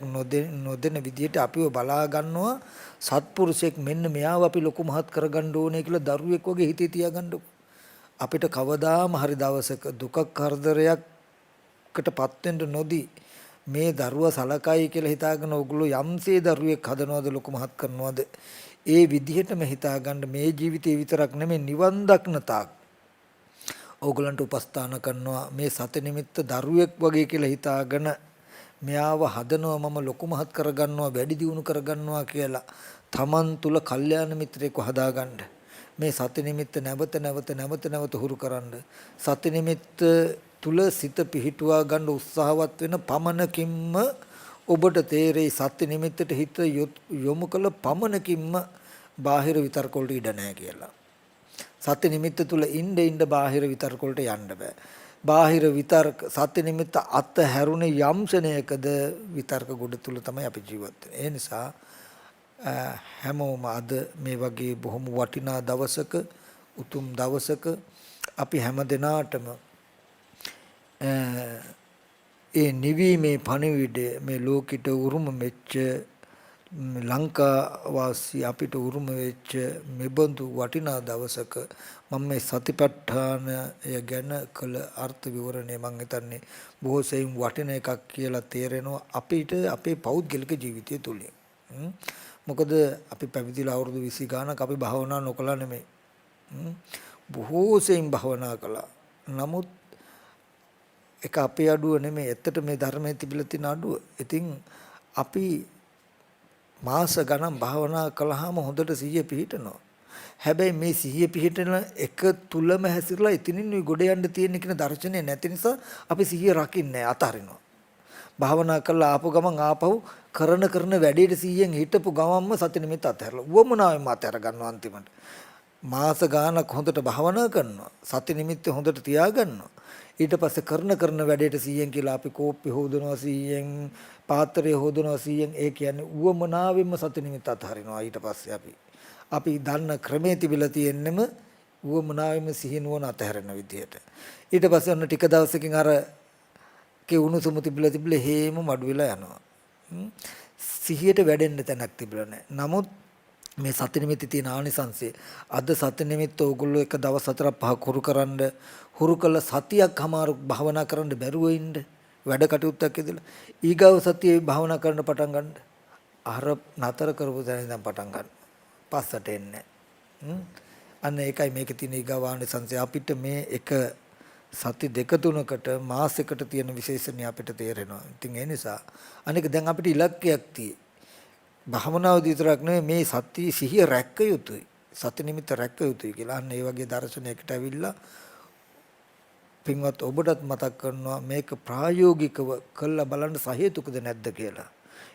නොදෙන විදියට අපිව බලා ගන්නවා සත්පුරුෂයෙක් මෙන්න මෙයාව අපි ලොකු මහත් කරගන්න ඕනේ කියලා දරුවෙක් වගේ හිතේ තියාගන්නකො. අපිට කවදාම හරි දවසක දුක කරදරයක්කටපත් වෙන්න නොදී මේ දරුවා සලකයි කියලා හිතාගෙන ඕගොල්ලෝ යම්සේ දරුවෙක් හදනවද ලොකු මහත් කරනවද ඒ විදිහටම හිතාගන්න මේ ජීවිතේ විතරක් නෙමෙයි නිවන් දක්න තාක් ඕගලන්ට උපස්ථාන කරනවා මේ සත නිමිත්ත දරුවෙක් වගේ කියලා හිතාගෙන මෙයාව හදනවා මම ලොකු මහත් කරගන්නවා වැඩි දියුණු කරගන්නවා කියලා තමන් තුල කල්යාණ මිත්‍රයෙක්ව හදාගන්න මේ සත නිමිත්ත නැවත හුරු කරන්න සත නිමිත්ත තුල සිත පිහිටුවා ගන්න උත්සාහවත් වෙන පමණකින්ම ඔබට තේරෙයි සත්‍ය නිමිත්තට හිත යොමු කළ පමණකින්ම බාහිර විතර්ක වලට ඉඩ නැහැ කියලා. සත්‍ය නිමිත්ත තුල ඉන්න බාහිර විතර්ක වලට යන්න බෑ. බාහිර විතර්ක සත්‍ය නිමිත්ත අත හැරුණේ යම් ශනයකද විතර්ක ගොඩ තුල තමයි අපි ජීවත් වෙන්නේ. ඒ නිසා හැමෝම අද මේ වගේ බොහොම වටිනා දවසක උතුම් දවසක අපි හැම දිනාටම ඒ නිවීමේ පණිවිඩය මේ ලෝකෙට උරුම වෙච්ච ලංකා වාසී අපිට උරුම වෙච්ච මෙබඳු වටිනා දවසක මම මේ සතිපට්ඨානය ගැන කළ අර්ථ විවරණය මම හිතන්නේ බොහෝ සෙයින් වටින එකක් කියලා තේරෙනවා අපිට අපේ පෞද්ගලික ජීවිතය තුලින්. මොකද අපි පැවිදිලා අවුරුදු 20 ගානක් අපි භාවනා නොකළා නෙමෙයි. බොහෝ සෙයින් භාවනා කළා. නමුත් ඒක අපේ අඩුව නෙමෙයි. ඇත්තට මේ ධර්මයේ තිබිලා තියෙන අඩුව. ඉතින් අපි මාස ගණන් භාවනා කළාම හොඳට සිහිය පිහිටනවා. හැබැයි මේ සිහිය පිහිටන එක තුලම හැසිරලා ඉතින් ගොඩ යන්න තියෙන කියන දර්ශනය නැති නිසා අපි සිහිය රකින්නේ අතහරිනවා. භාවනා කළා ආපු ගමන් ආපහු කරන වැඩේට සිහියෙන් හිටපු ගමන්ම සති නිමිත්ත අතහැරලා උවමනාවෙන්ම අතහැර ගන්නවා අන්තිමට. මාස ගානක් හොඳට භාවනා කරනවා. සති නිමිත්ත හොඳට තියාගන්නවා. ඊට පස්සේ කරන වැඩේට 100න් කියලා අපි කෝප්පි හොදනවා 100න් පාත්‍රය හොදනවා 100න් ඒ කියන්නේ උවමනාවෙන්ම සති නිමිත්ත අතහරිනවා. ඊට පස්සේ අපි දන්න ක්‍රමයේ තිබිලා තියෙන්නෙම උවමනාවෙන්ම සිහිනුවන අතහැරෙන විදියට. ඊට පස්සේ ඔන්න ටික දවසකින් අර උණුසුම තිබිලා හේම මඩු වෙලා යනවා. සිහියට වැඩෙන්න තැනක් තිබුණා නැහැ. නමුත් මේ සති නිමිති තියෙන ආනිසංසය අද සති නිමිත්ත ඕගොල්ලෝ එක දවස් 4-5ක් හුරු කළ සතියක් හමාරු භාවනා කරන්න බැරුව ඉන්න වැඩ කටයුත්තක් ඉදලා ඊගාව සතියේ භාවනා කරන්න පටන් ගන්න. අර නතර කරපු දැන ඉඳන් පටන් ගන්න. පස්සට එන්නේ. අන්න ඒකයි මේකේ තියෙන ඊගාව ආනිසංසය. අපිට මේ එක සති දෙක තුනකට මාසයකට තියෙන විශේෂණය අපිට තේරෙනවා. ඉතින් ඒ නිසා අනික දැන් අපිට ඉලක්කයක් තියෙයි. භාවනාවදී විතරක් නෙවෙයි මේ සති සිහිය රැක්ක යුතුයි. සති නිමිත්ත රැක්ක යුතුයි කියලා. අන්න ඒ වගේ දර්ශනයකට ඇවිල්ලා පින්වත් ඔබටත් මතක් කරනවා මේක ප්‍රායෝගිකව කළා බලන්න සහේතුකද නැද්ද කියලා.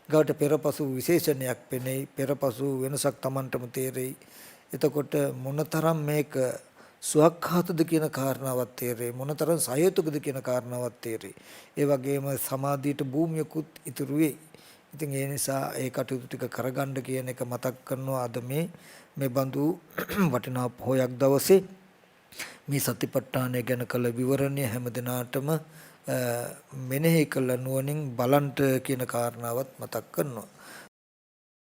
ගාවට පෙරපසු විශේෂණයක් පෙනෙයි. පෙරපසු වෙනසක් Tamanටම තේරෙයි. එතකොට මොනතරම් මේක සුවක්ඛාතද කියන කාරණාවක් තේරෙයි. මොනතරම් සහේතුකද කියන කාරණාවක් තේරෙයි. ඒ වගේම සමාධියට භූමියකුත් ඉතුරු වෙයි. ඉතින් ඒ නිසා ඒ කටයුතු ටික කරගන්න කියන එක මතක් කරනවා අද මේ බඳු වටිනා පොහොයක් දවසේ මේ සතිපට්ඨානය ගැන කළ විවරණය හැම දිනාටම මෙනෙහි කළ නුවණින් බලන්ට කියන කාරණාවත් මතක් කරනවා.